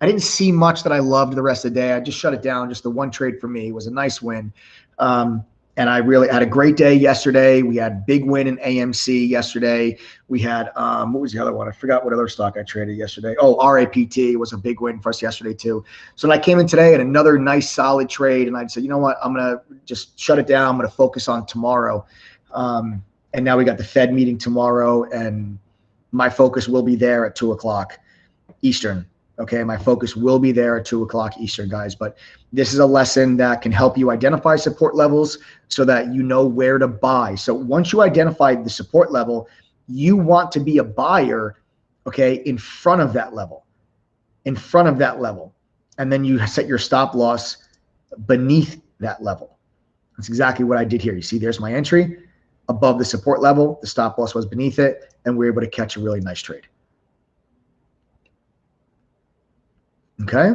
didn't see much that I loved the rest of the day. I just shut it down. Just the one trade for me was a nice win. And I really had a great day yesterday. We had big win in AMC yesterday. We had, what was the other one? I forgot what other stock I traded yesterday. Oh, RAPT was a big win for us yesterday too. So then I came in today and another nice solid trade. And I said, you know what? I'm going to just shut it down. I'm going to focus on tomorrow. And now we got the Fed meeting tomorrow and my focus will be there at 2:00 Eastern. Okay, my focus will be there at 2:00 Eastern, guys. But this is a lesson that can help you identify support levels so that you know where to buy. So once you identify the support level, you want to be a buyer, okay, in front of that level, And then you set your stop loss beneath that level. That's exactly what I did here. You see, there's my entry above the support level. The stop loss was beneath it, and we were able to catch a really nice trade. Okay.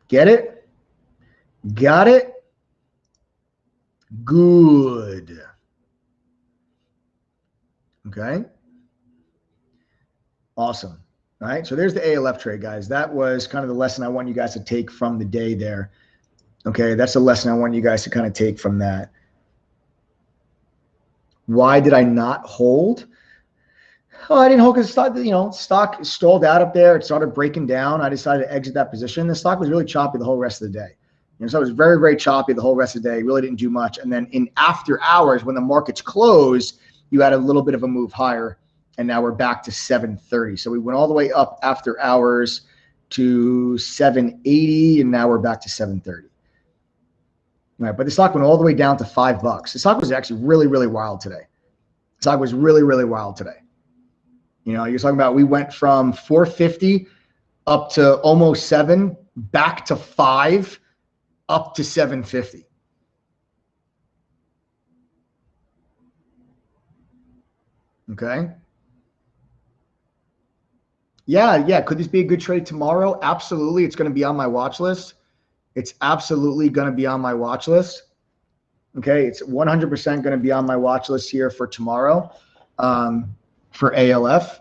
Get it? Got it? Good. Okay. Awesome. All right. So there's the ALF trade, guys. That was kind of the lesson I want you guys to take from the day there. Okay. That's the lesson I want you guys to kind of take from that. Why did I not hold? Oh, I didn't hold because stock stalled out up there. It started breaking down. I decided to exit that position. The stock was really choppy the whole rest of the day. So it was very, very choppy the whole rest of the day. Really didn't do much. And then in after hours, when the markets closed, you had a little bit of a move higher. And now we're back to 730. So we went all the way up after hours to 780. And now we're back to 730. All right, but the stock went all the way down to $5. The stock was actually really, really wild today. The stock was really, really wild today. You're talking about we went from 450 up to almost 7, back to 5, up to 750. Okay. Yeah. Could this be a good trade tomorrow? Absolutely. It's going to be on my watch list. It's absolutely going to be on my watch list. Okay. It's 100% going to be on my watch list here for tomorrow. For ALF,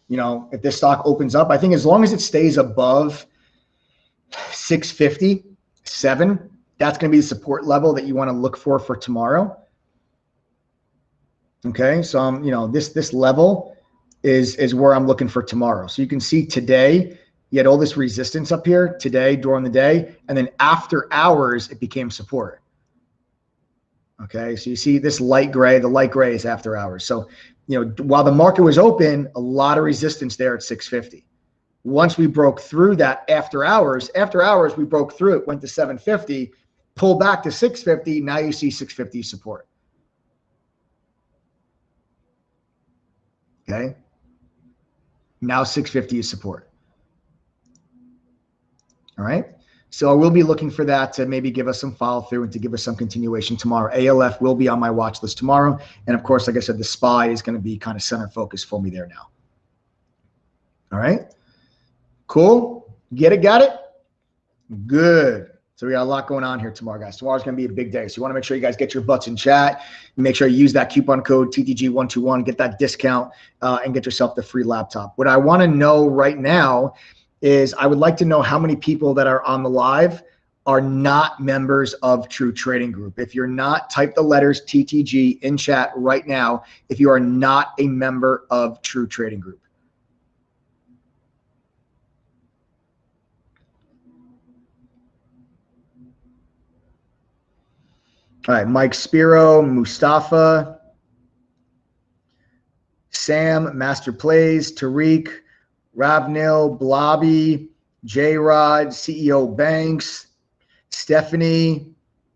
if this stock opens up, I think as long as it stays above 657, that's going to be the support level that you want to look for tomorrow. Okay, so this level is where I'm looking for tomorrow. So you can see today you had all this resistance up here today during the day, and then after hours it became support. Okay, so you see this light gray. The light gray is after hours. So while the market was open, a lot of resistance there at 650. Once we broke through that after hours we broke through it, went to 750, pulled back to 650. Now you see 650 support. Okay. Now 650 is support. All right. So I will be looking for that to maybe give us some follow through and to give us some continuation tomorrow. ALF will be on my watch list tomorrow. And of course, like I said, the SPY is going to be kind of center focus for me there now. All right. Cool. Get it? Got it? Good. So we got a lot going on here tomorrow, guys. Tomorrow's going to be a big day. So you want to make sure you guys get your butts in chat. Make sure you use that coupon code TTG121, get that discount and get yourself the free laptop. What I want to know right now is I would like to know how many people that are on the live are not members of True Trading Group. If you're not, type the letters TTG in chat right now if you are not a member of True Trading Group. All right, Mike Spiro, Mustafa, Sam, Master Plays, Tariq, Ravnil, Blobby, J-Rod, CEO Banks, Stephanie,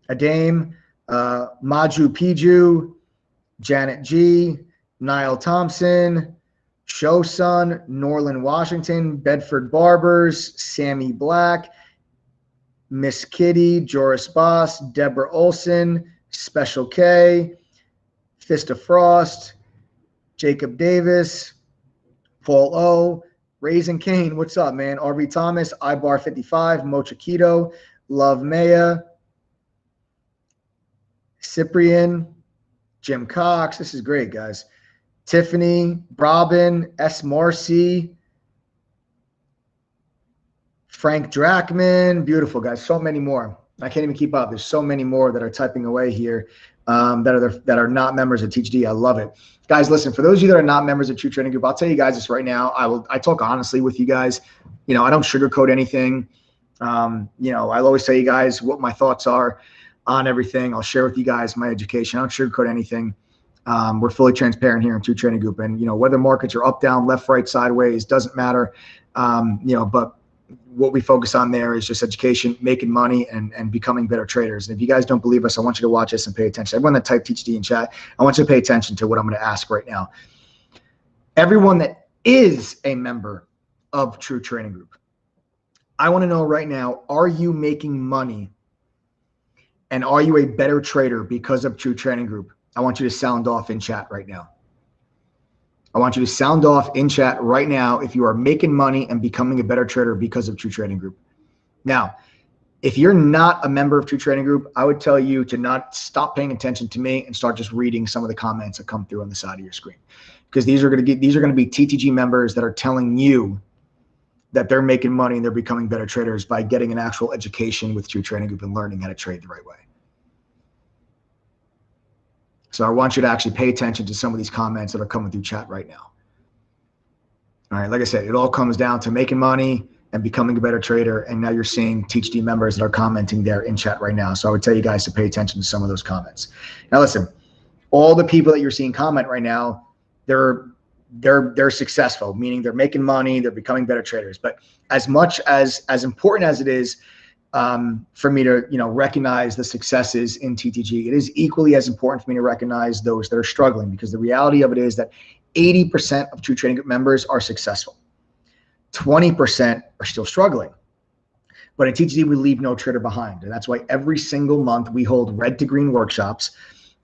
Adame, Maju Piju, Janet G, Niall Thompson, Showsun, Norland Washington, Bedford Barbers, Sammy Black, Miss Kitty, Joris Boss, Deborah Olson, Special K, Fist of Frost, Jacob Davis, Paul O, Raisin Kane, what's up, man? RB Thomas, Ibar55, Mocha Keto, Love Maya, Cyprian, Jim Cox. This is great, guys. Tiffany, Robin, S. Marcy, Frank Drachman. Beautiful, guys. So many more. I can't even keep up. There's so many more that are typing away here that are not members of THD. I love it. Guys, listen, for those of you that are not members of True Trading Group, I'll tell you guys this right now. I talk honestly with you guys. You know, I don't sugarcoat anything. You know, I'll always tell you guys what my thoughts are on everything. I'll share with you guys my education. I don't sugarcoat anything. We're fully transparent here in True Trading Group. And, you know, whether markets are up, down, left, right, sideways, doesn't matter. You know, but what we focus on there is just education, making money, and becoming better traders. And if you guys don't believe us, I want you to watch this and pay attention. Everyone that typed THD in chat, I want you to pay attention to what I'm going to ask right now. Everyone that is a member of True Trading Group, I want to know right now, are you making money? And are you a better trader because of True Trading Group? I want you to sound off in chat right now. I want you to sound off in chat right now if you are making money and becoming a better trader because of True Trading Group. Now, if you're not a member of True Trading Group, I would tell you to not stop paying attention to me and start just reading some of the comments that come through on the side of your screen, because these are going to be TTG members that are telling you that they're making money and they're becoming better traders by getting an actual education with True Trading Group and learning how to trade the right way. So I want you to actually pay attention to some of these comments that are coming through chat right now. All right, like I said, it all comes down to making money and becoming a better trader. And now you're seeing THD members that are commenting there in chat right now. So I would tell you guys to pay attention to some of those comments. Now listen, all the people that you're seeing comment right now, they're successful, meaning they're making money, they're becoming better traders. But as important as it is for me to, you know, recognize the successes in TTG, it is equally as important for me to recognize those that are struggling, because the reality of it is that 80% of True Trading Group members are successful. 20% are still struggling. But in TTG, we leave no trader behind. And that's why every single month we hold red to green workshops,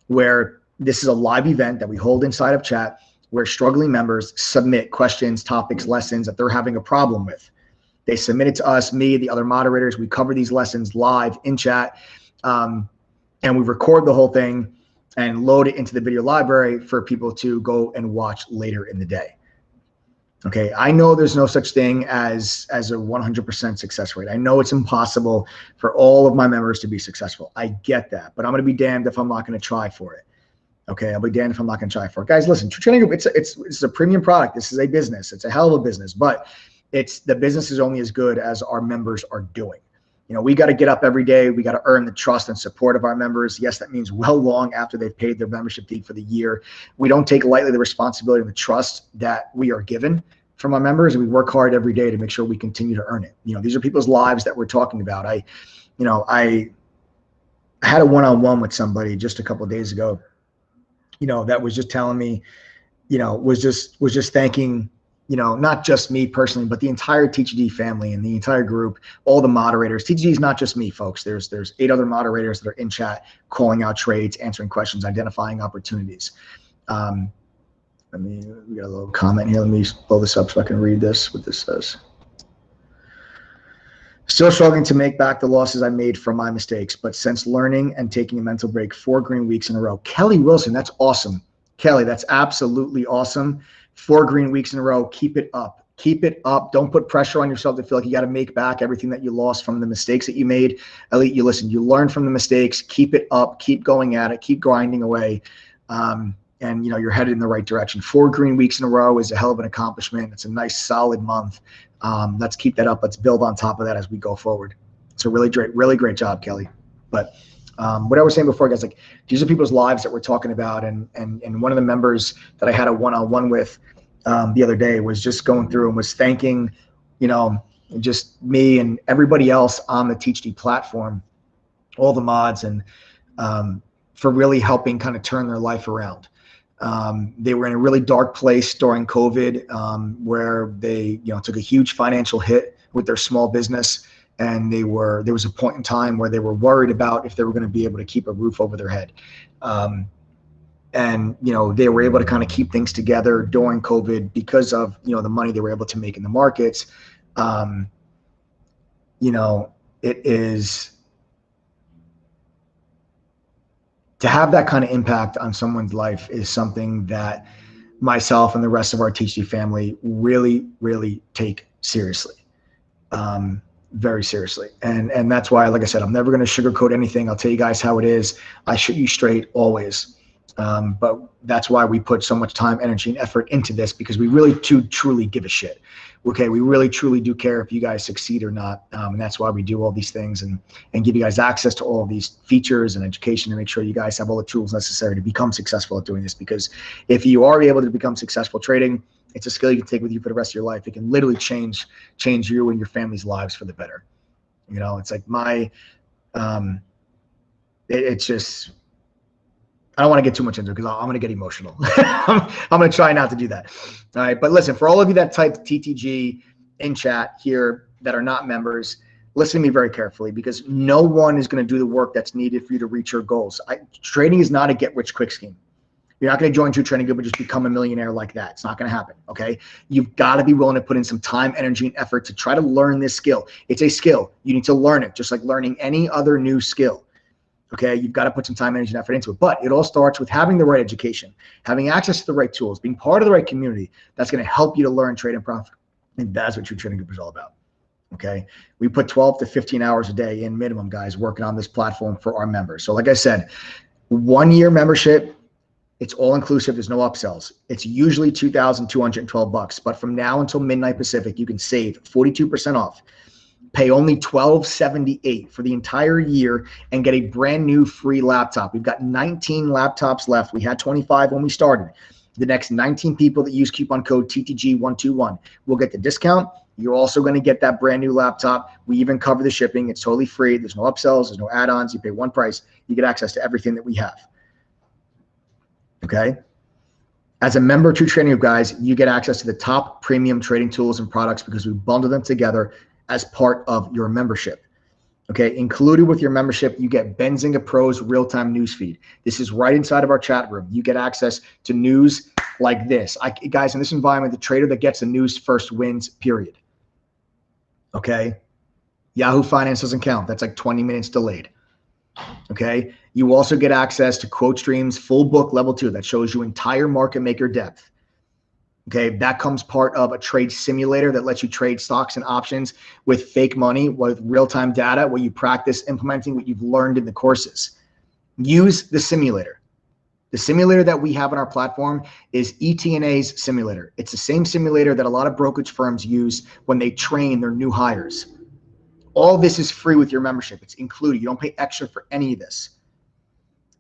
where this is a live event that we hold inside of chat, where struggling members submit questions, topics, lessons that they're having a problem with. They submit it to us, me, the other moderators. We cover these lessons live in chat, and we record the whole thing and load it into the video library for people to go and watch later in the day. Okay, I know there's no such thing as a 100% success rate. I know it's impossible for all of my members to be successful. I get that, but I'm going to be damned if I'm not going to try for it. Okay, I'll be damned if I'm not going to try for it. Guys, listen, True Trading Group, it's a premium product. This is a business. It's a hell of a business, but the business is only as good as our members are doing. You know, we got to get up every day. We got to earn the trust and support of our members. Yes, that means well long after they've paid their membership fee for the year. We don't take lightly the responsibility and the trust that we are given from our members, and we work hard every day to make sure we continue to earn it. You know, these are people's lives that we're talking about. I had a one-on-one with somebody just a couple of days ago, you know, that was just telling me, you know, was just thanking, you know, not just me personally, but the entire TGD family and the entire group, all the moderators. TGD is not just me, folks. There's 8 other moderators that are in chat, calling out trades, answering questions, identifying opportunities. We got a little comment here. Let me blow this up so I can read this, what this says. Still struggling to make back the losses I made from my mistakes, but since learning and taking a mental break, 4 green weeks in a row. Kelly Wilson, that's awesome. Kelly, that's absolutely awesome. 4 green weeks in a row. Keep it up. Keep it up. Don't put pressure on yourself to feel like you got to make back everything that you lost from the mistakes that you made. Elite, you learn from the mistakes. Keep it up. Keep going at it. Keep grinding away. And you know, you're headed in the right direction. 4 green weeks in a row is a hell of an accomplishment. It's a nice solid month. Let's keep that up. Let's build on top of that as we go forward. It's a really great job, Kelly. But what I was saying before, guys, like, these are people's lives that we're talking about. And one of the members that I had a one-on-one with the other day was just going through and was thanking, you know, just me and everybody else on the THD platform, all the mods, and for really helping kind of turn their life around. They were in a really dark place during COVID, where they, took a huge financial hit with their small business. And there was a point in time where they were worried about if they were going to be able to keep a roof over their head. And they were able to kind of keep things together during COVID because of, the money they were able to make in the markets. It is, to have that kind of impact on someone's life is something that myself and the rest of our THD family really, really take seriously. Very seriously. And that's why, like I said, I'm never going to sugarcoat anything. I'll tell you guys how it is. I shoot you straight always. But that's why we put so much time, energy, and effort into this, because we really truly give a shit. Okay, we really truly do care if you guys succeed or not. And that's why we do all these things and give you guys access to all of these features and education to make sure you guys have all the tools necessary to become successful at doing this. Because if you are able to become successful trading, it's a skill you can take with you for the rest of your life. It can literally change you and your family's lives for the better. It's like it's just, I don't want to get too much into it because I'm going to get emotional. I'm going to try not to do that. All right. But listen, for all of you that typed TTG in chat here that are not members, listen to me very carefully, because no one is going to do the work that's needed for you to reach your goals. Trading is not a get rich quick scheme. You're not going to join True Trading Group and just become a millionaire like that. It's not going to happen. Okay. You've got to be willing to put in some time, energy, and effort to try to learn this skill. It's a skill. You need to learn it just like learning any other new skill. Okay, you've got to put some time, energy, and effort into it. But it all starts with having the right education, having access to the right tools, being part of the right community that's going to help you to learn, trade, and profit. And that's what True Trading Group is all about. Okay, we put 12 to 15 hours a day in minimum, guys, working on this platform for our members. So like I said, 1 year membership, it's all inclusive. There's no upsells. It's usually $2,212, but from now until midnight Pacific, you can save 42% off. Pay only $1,278 for the entire year and get a brand new free laptop. We've got 19 laptops left. We had 25 when we started. The next 19 people that use coupon code TTG121 will get the discount. You're also going to get that brand new laptop. We even cover the shipping. It's totally free. There's no upsells. There's no add-ons. You pay one price. You get access to everything that we have. Okay? As a member of True Trading Group, guys, you get access to the top premium trading tools and products because we bundle them together as part of your membership. Okay, included with your membership, you get Benzinga Pro's real-time news feed. This is right inside of our chat room. You get access to news like this. Guys, in this environment, the trader that gets the news first wins, period. Okay, Yahoo Finance doesn't count. That's like 20 minutes delayed. Okay, you also get access to Quote Stream's full book level 2 that shows you entire market maker depth. Okay, that comes part of a trade simulator that lets you trade stocks and options with fake money, with real-time data, where you practice implementing what you've learned in the courses. Use the simulator. The simulator that we have on our platform is ETNA's simulator. It's the same simulator that a lot of brokerage firms use when they train their new hires. All this is free with your membership. It's included. You don't pay extra for any of this.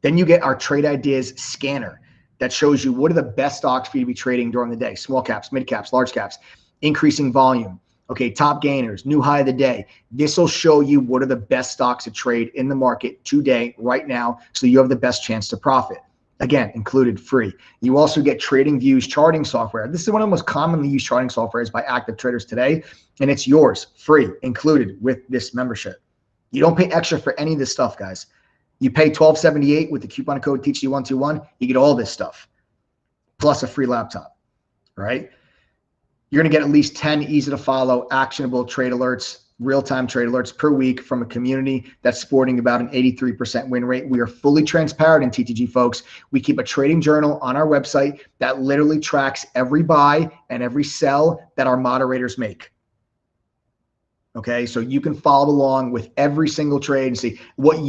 Then you get our Trade Ideas scanner that shows you what are the best stocks for you to be trading during the day. Small caps, mid caps, large caps, increasing volume. Okay, top gainers, new high of the day. This will show you what are the best stocks to trade in the market today, right now, so you have the best chance to profit. Again, included, free. You also get Trading Views charting software. This is one of the most commonly used charting softwares by active traders today, and it's yours, free, included with this membership. You don't pay extra for any of this stuff, guys. You pay $12.78 with the coupon code TTG121. You get all this stuff, plus a free laptop, right? You're going to get at least 10 easy-to-follow, actionable trade alerts, real-time trade alerts per week from a community that's sporting about an 83% win rate. We are fully transparent in TTG, folks. We keep a trading journal on our website that literally tracks every buy and every sell that our moderators make. Okay, so you can follow along with every single trade and see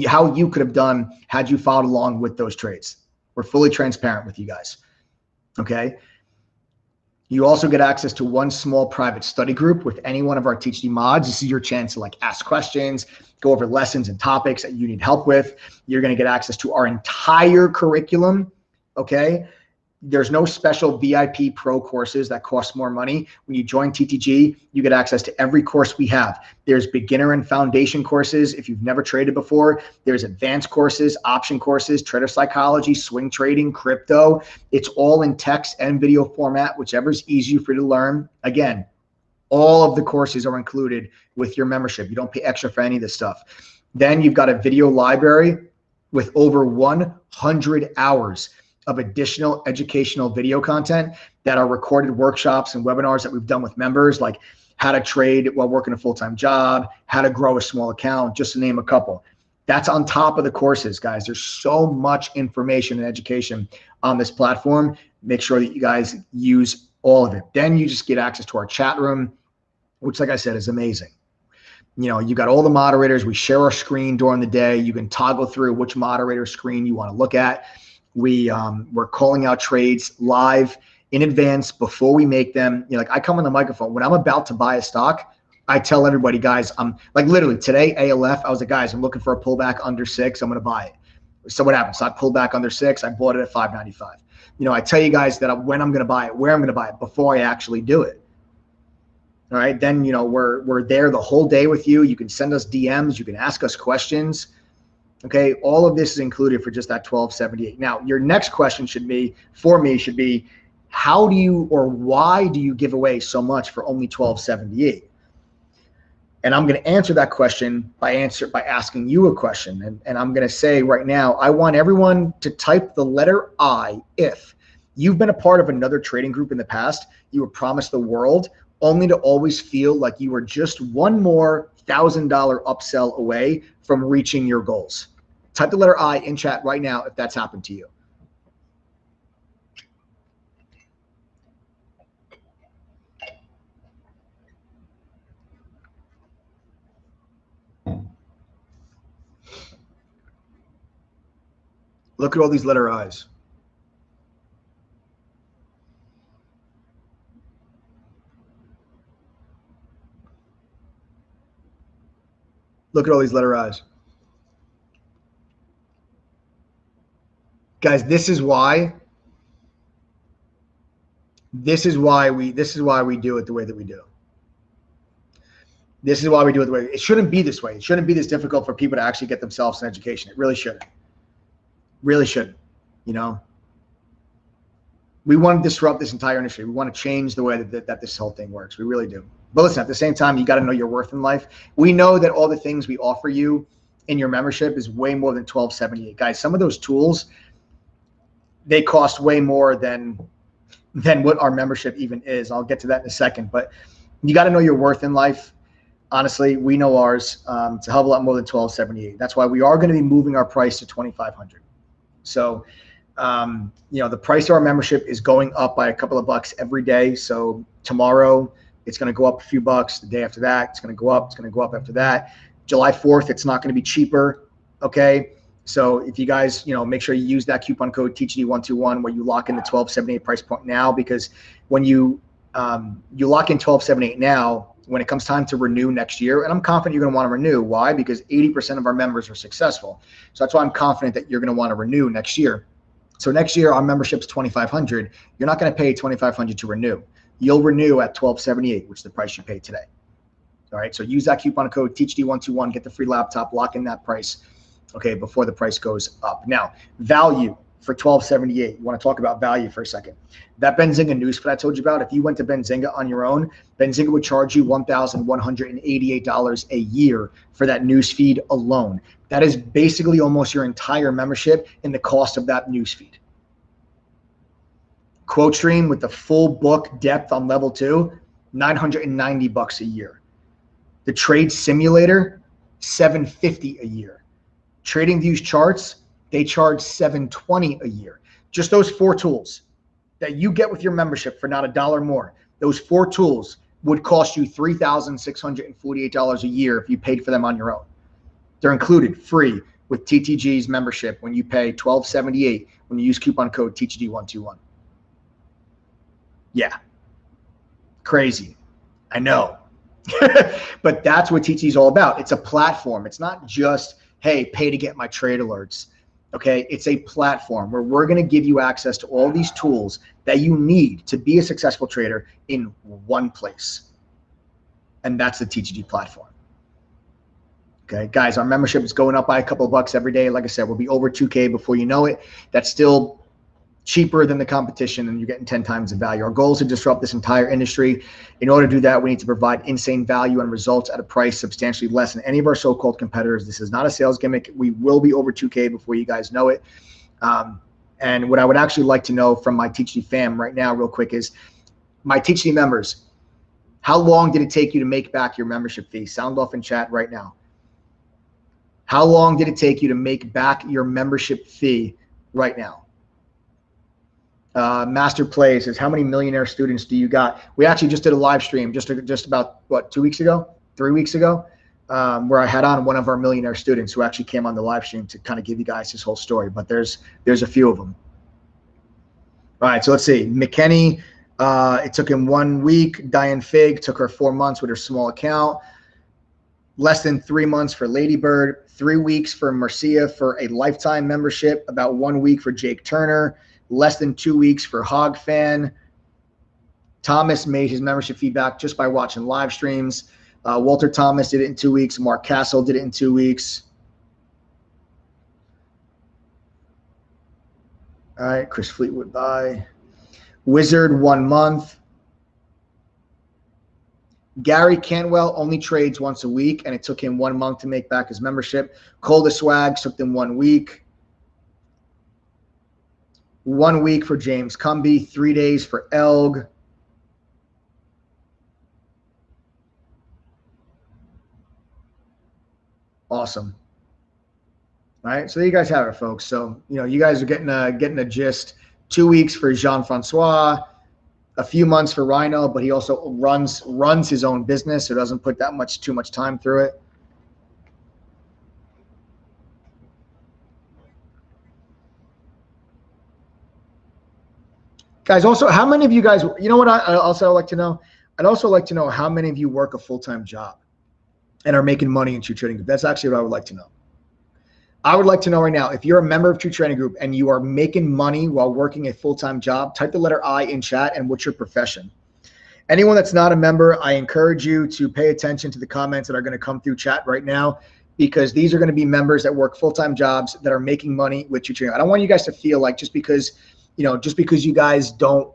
how you could have done had you followed along with those trades. We're fully transparent with you guys. Okay. You also get access to one small private study group with any one of our THD mods. This is your chance to ask questions, go over lessons and topics that you need help with. You're going to get access to our entire curriculum. Okay. There's no special VIP pro courses that cost more money. When you join TTG, you get access to every course we have. There's beginner and foundation courses if you've never traded before. There's advanced courses, option courses, trader psychology, swing trading, crypto. It's all in text and video format, whichever's easier for you to learn. Again, all of the courses are included with your membership. You don't pay extra for any of this stuff. Then you've got a video library with over 100 hours of additional educational video content that are recorded workshops and webinars that we've done with members, like how to trade while working a full-time job, how to grow a small account, just to name a couple. That's on top of the courses, guys. There's so much information and education on this platform. Make sure that you guys use all of it. Then you just get access to our chat room, which, like I said, is amazing. You know, you got all the moderators. We share our screen during the day. You can toggle through which moderator screen you want to look at. We're calling out trades live in advance before we make them. You know, like I come on the microphone when I'm about to buy a stock. I tell everybody, guys, I'm like literally today, ALF, I was like, guys, I'm looking for a pullback under 6. I'm going to buy it. So what happens? So I pulled back under 6. I bought it at 5.95. You know, I tell you guys that when I'm going to buy it, where I'm going to buy it before I actually do it. All right. Then, you know, we're there the whole day with you. You can send us DMs. You can ask us questions. Okay, all of this is included for just that $12.78. Now, your next question should be, how do you or why do you give away so much for only $12.78? And I'm going to answer that question by asking you a question. And I'm going to say right now, I want everyone to type the letter I if you've been a part of another trading group in the past. You were promised the world only to always feel like you were just one more $1,000 upsell away from reaching your goals. Type the letter I in chat right now if that's happened to you. Look at all these letter I's. Look at all these letter I's. Guys, this is why we do it the way that we do. This is why we do it the way. It shouldn't be this way. It shouldn't be this difficult for people to actually get themselves an education. It really shouldn't. Really shouldn't. You know, we want to disrupt this entire industry. We want to change the way that this whole thing works. We really do. But listen, at the same time, you got to know your worth in life. We know that all the things we offer you in your membership is way more than $12.78. Guys, some of those tools, they cost way more than what our membership even is. I'll get to that in a second, but you got to know your worth in life. Honestly, we know ours. It's a hell of a lot more than $12.78. That's why we are going to be moving our price to $2,500. So, you know, the price of our membership is going up by a couple of bucks every day. So tomorrow it's going to go up a few bucks. The day after that, it's going to go up. It's going to go up after that. July 4th, it's not going to be cheaper. Okay. So if you guys, you know, make sure you use that coupon code THD121 where you lock in the $12.78 price point now, because when you lock in $12.78 now, when it comes time to renew next year, and I'm confident you're going to want to renew. Why? Because 80% of our members are successful. So that's why I'm confident that you're going to want to renew next year. So next year, our membership's $2,500. You're not going to pay $2,500 to renew. You'll renew at $12.78, which is the price you pay today. All right. So use that coupon code THD121, get the free laptop, lock in that price. Okay, before the price goes up. Now, value for $12.78. You want to talk about value for a second. That Benzinga newsfeed I told you about, if you went to Benzinga on your own, Benzinga would charge you $1,188 a year for that newsfeed alone. That is basically almost your entire membership in the cost of that newsfeed. Quote stream with the full book depth on level 2, $990 a year. The trade simulator, $750 a year. Trading Views charts, they charge $720 a year. Just those 4 tools that you get with your membership for not $1 more. Those 4 tools would cost you $3,648 a year if you paid for them on your own. They're included free with TTG's membership when you pay $12.78 when you use coupon code THD121. Yeah, crazy. I know. But that's what TTG is all about. It's a platform. It's not just, hey, pay to get my trade alerts. Okay, it's a platform where we're going to give you access to all these tools that you need to be a successful trader in one place. And that's the TTG platform. Okay, guys, our membership is going up by a couple of bucks every day. Like I said, we'll be over 2K before you know it. That's still cheaper than the competition, and you're getting 10 times the value. Our goal is to disrupt this entire industry. In order to do that, we need to provide insane value and results at a price substantially less than any of our so-called competitors. This is not a sales gimmick. We will be over 2K before you guys know it. And what I would actually like to know from my TTG fam right now, real quick, is my TTG members, how long did it take you to make back your membership fee? Sound off in chat right now. How long did it take you to make back your membership fee right now? Master Play says, how many millionaire students do you got? We actually just did a live stream just about, what, 2 weeks ago, 3 weeks ago, where I had on one of our millionaire students who actually came on the live stream to kind of give you guys his whole story. But there's a few of them. All right, so let's see. McKinney, it took him 1 week. Diane Fig took her 4 months with her small account. Less than 3 months for Ladybird. 3 weeks for Marcia for a lifetime membership. About 1 week for Jake Turner. Less than 2 weeks for Hog Fan. Thomas made his membership feedback just by watching live streams. Walter Thomas did it in 2 weeks. Mark Castle did it in 2 weeks. All right, Chris Fleetwood, bye. Wizard, 1 month. Gary Cantwell only trades once a week, and it took him 1 month to make back his membership. Coldest Swags took them 1 week. 1 week for James Cumby, 3 days for Elg. Awesome. All right, so there you guys have it, folks. So, you know, you guys are getting a gist. 2 weeks for Jean-Francois, a few months for Rhino, but he also runs his own business, so doesn't put too much time through it. Guys, also, how many of you guys, you know what I also like to know? I'd also like to know how many of you work a full-time job and are making money in True Trading Group. That's actually what I would like to know. I would like to know right now, if you're a member of True Trading Group and you are making money while working a full-time job, type the letter I in chat and what's your profession. Anyone that's not a member, I encourage you to pay attention to the comments that are going to come through chat right now, because these are going to be members that work full-time jobs that are making money with True Trading. I don't want you guys to feel like just because you guys don't,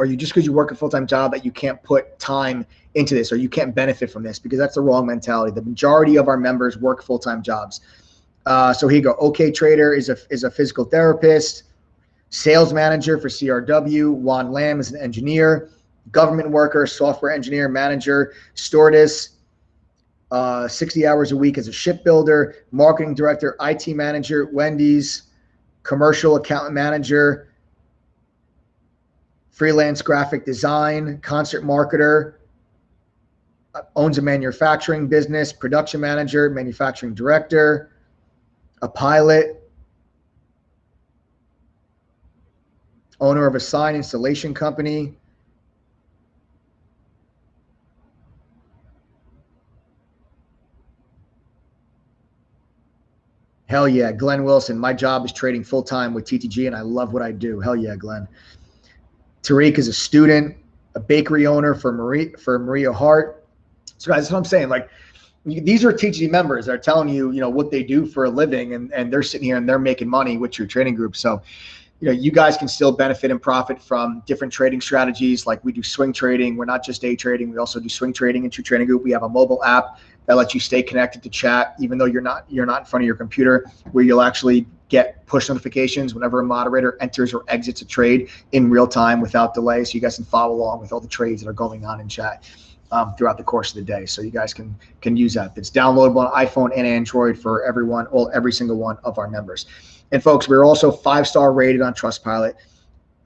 just because you work a full-time job that you can't put time into this or you can't benefit from this, because that's the wrong mentality. The majority of our members work full-time jobs. So here you go. OK Trader is a physical therapist, sales manager for CRW. Juan Lam is an engineer, government worker, software engineer, manager, stewardess, 60 hours a week as a shipbuilder, marketing director, IT manager, Wendy's, commercial account manager, freelance graphic design, concert marketer, owns a manufacturing business, production manager, manufacturing director, a pilot, owner of a sign installation company, hell yeah. Glenn Wilson, my job is trading full-time with TTG and I love what I do. Hell yeah, Glenn. Tariq is a student, a bakery owner for Maria Hart. So guys, that's what I'm saying. Like, these are TTG members that are telling you, what they do for a living, and they're sitting here and they're making money with your trading group. So, you guys can still benefit and profit from different trading strategies. Like, we do swing trading. We're not just day trading. We also do swing trading in True Trading Group. We have a mobile app that lets you stay connected to chat, even though you're not in front of your computer, where you'll actually get push notifications whenever a moderator enters or exits a trade in real time without delay. So you guys can follow along with all the trades that are going on in chat throughout the course of the day. So you guys can use that. It's downloadable on iPhone and Android for every single one of our members. And folks, we're also 5-star rated on Trustpilot.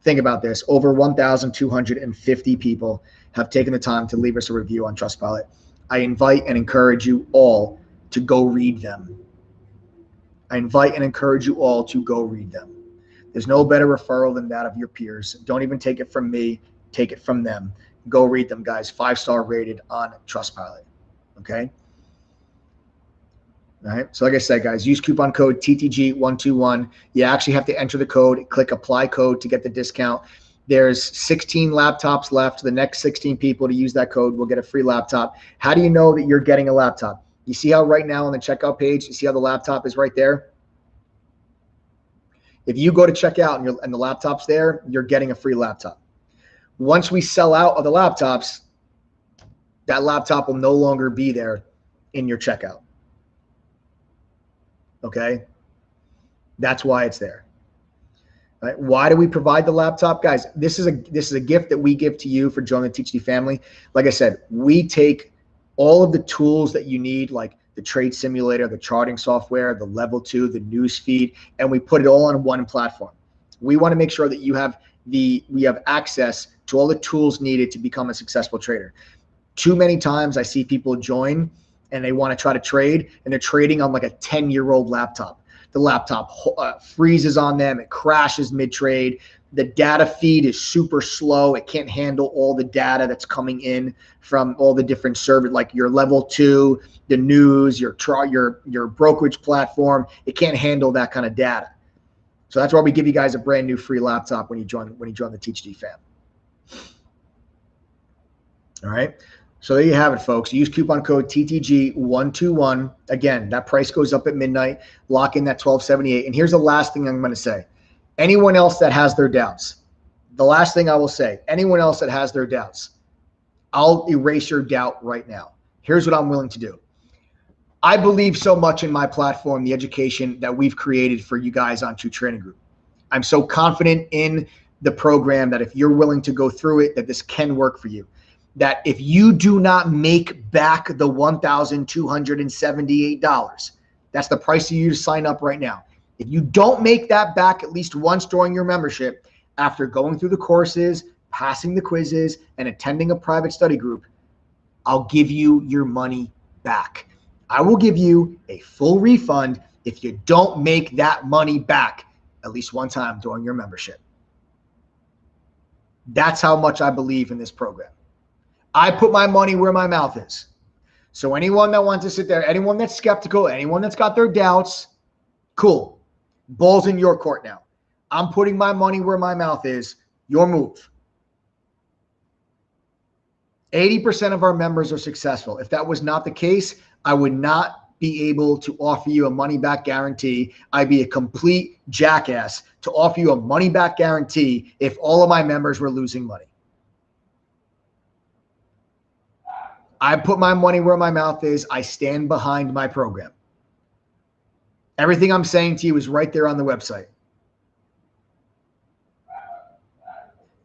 Think about this. Over 1,250 people have taken the time to leave us a review on Trustpilot. I invite and encourage you all to go read them. There's no better referral than that of your peers. Don't even take it from me. Take it from them. Go read them, guys. 5-star rated on Trustpilot. Okay? All right. So like I said, guys, use coupon code TTG121. You actually have to enter the code, click apply code to get the discount. There's 16 laptops left. The next 16 people to use that code will get a free laptop. How do you know that you're getting a laptop? You see how right now on the checkout page, you see how the laptop is right there? If you go to checkout and the laptop's there, you're getting a free laptop. Once we sell out of the laptops, that laptop will no longer be there in your checkout. Okay? That's why it's there. Right? Why do we provide the laptop? Guys, this is a gift that we give to you for joining the TTG family. Like I said, we take all of the tools that you need, like the trade simulator, the charting software, the level 2, the news feed, and we put it all on one platform. We want to make sure that we have access to all the tools needed to become a successful trader. Too many times I see people join and they want to try to trade and they're trading on like a 10-year-old laptop. The laptop freezes on them. It crashes mid-trade. The data feed is super slow. It can't handle all the data that's coming in from all the different servers, like your level 2, the news, your brokerage platform. It can't handle that kind of data. So that's why we give you guys a brand new free laptop when you join the TTG fam. All right. So there you have it, folks. Use coupon code TTG121. Again, that price goes up at midnight. Lock in that $12.78. And here's the last thing I'm going to say. Anyone else that has their doubts, the last thing I will say, anyone else that has their doubts, I'll erase your doubt right now. Here's what I'm willing to do. I believe so much in my platform, the education that we've created for you guys on True Trading Group. I'm so confident in the program that if you're willing to go through it, that this can work for you. That if you do not make back the $1,278, that's the price of you to sign up right now. If you don't make that back at least once during your membership, after going through the courses, passing the quizzes, and attending a private study group, I'll give you your money back. I will give you a full refund if you don't make that money back at least one time during your membership. That's how much I believe in this program. I put my money where my mouth is. So anyone that wants to sit there, anyone that's skeptical, anyone that's got their doubts, cool. Ball's in your court now. I'm putting my money where my mouth is. Your move. 80% of our members are successful. If that was not the case, I would not be able to offer you a money-back guarantee. I'd be a complete jackass to offer you a money-back guarantee if all of my members were losing money. I put my money where my mouth is. I stand behind my program. Everything I'm saying to you is right there on the website.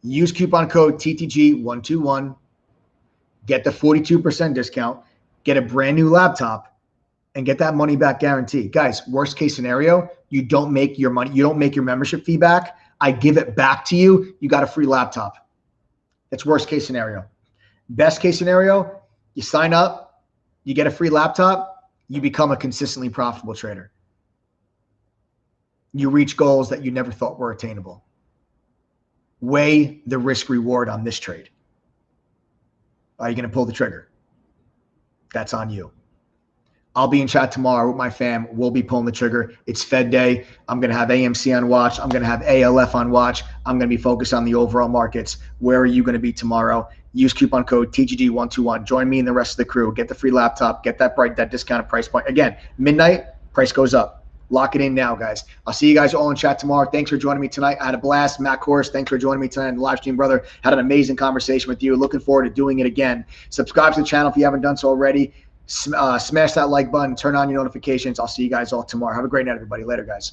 Use coupon code TTG121. Get the 42% discount. Get a brand new laptop and get that money back guarantee. Guys, worst case scenario, you don't make your money. You don't make your membership fee back. I give it back to you. You got a free laptop. That's worst case scenario. Best case scenario, you sign up, you get a free laptop, you become a consistently profitable trader. You reach goals that you never thought were attainable. Weigh the risk reward on this trade. Are you going to pull the trigger? That's on you. I'll be in chat tomorrow with my fam. We'll be pulling the trigger. It's Fed day. I'm going to have AMC on watch. I'm going to have ALF on watch. I'm going to be focused on the overall markets. Where are you going to be tomorrow? Use coupon code TGG121. Join me and the rest of the crew. Get the free laptop. Get that discounted price point. Again, midnight, price goes up. Lock it in now, guys. I'll see you guys all in chat tomorrow. Thanks for joining me tonight. I had a blast. Matt Kohrs, thanks for joining me tonight in the live stream, brother. Had an amazing conversation with you. Looking forward to doing it again. Subscribe to the channel if you haven't done so already. Smash that like button. Turn on your notifications. I'll see you guys all tomorrow. Have a great night, everybody. Later, guys.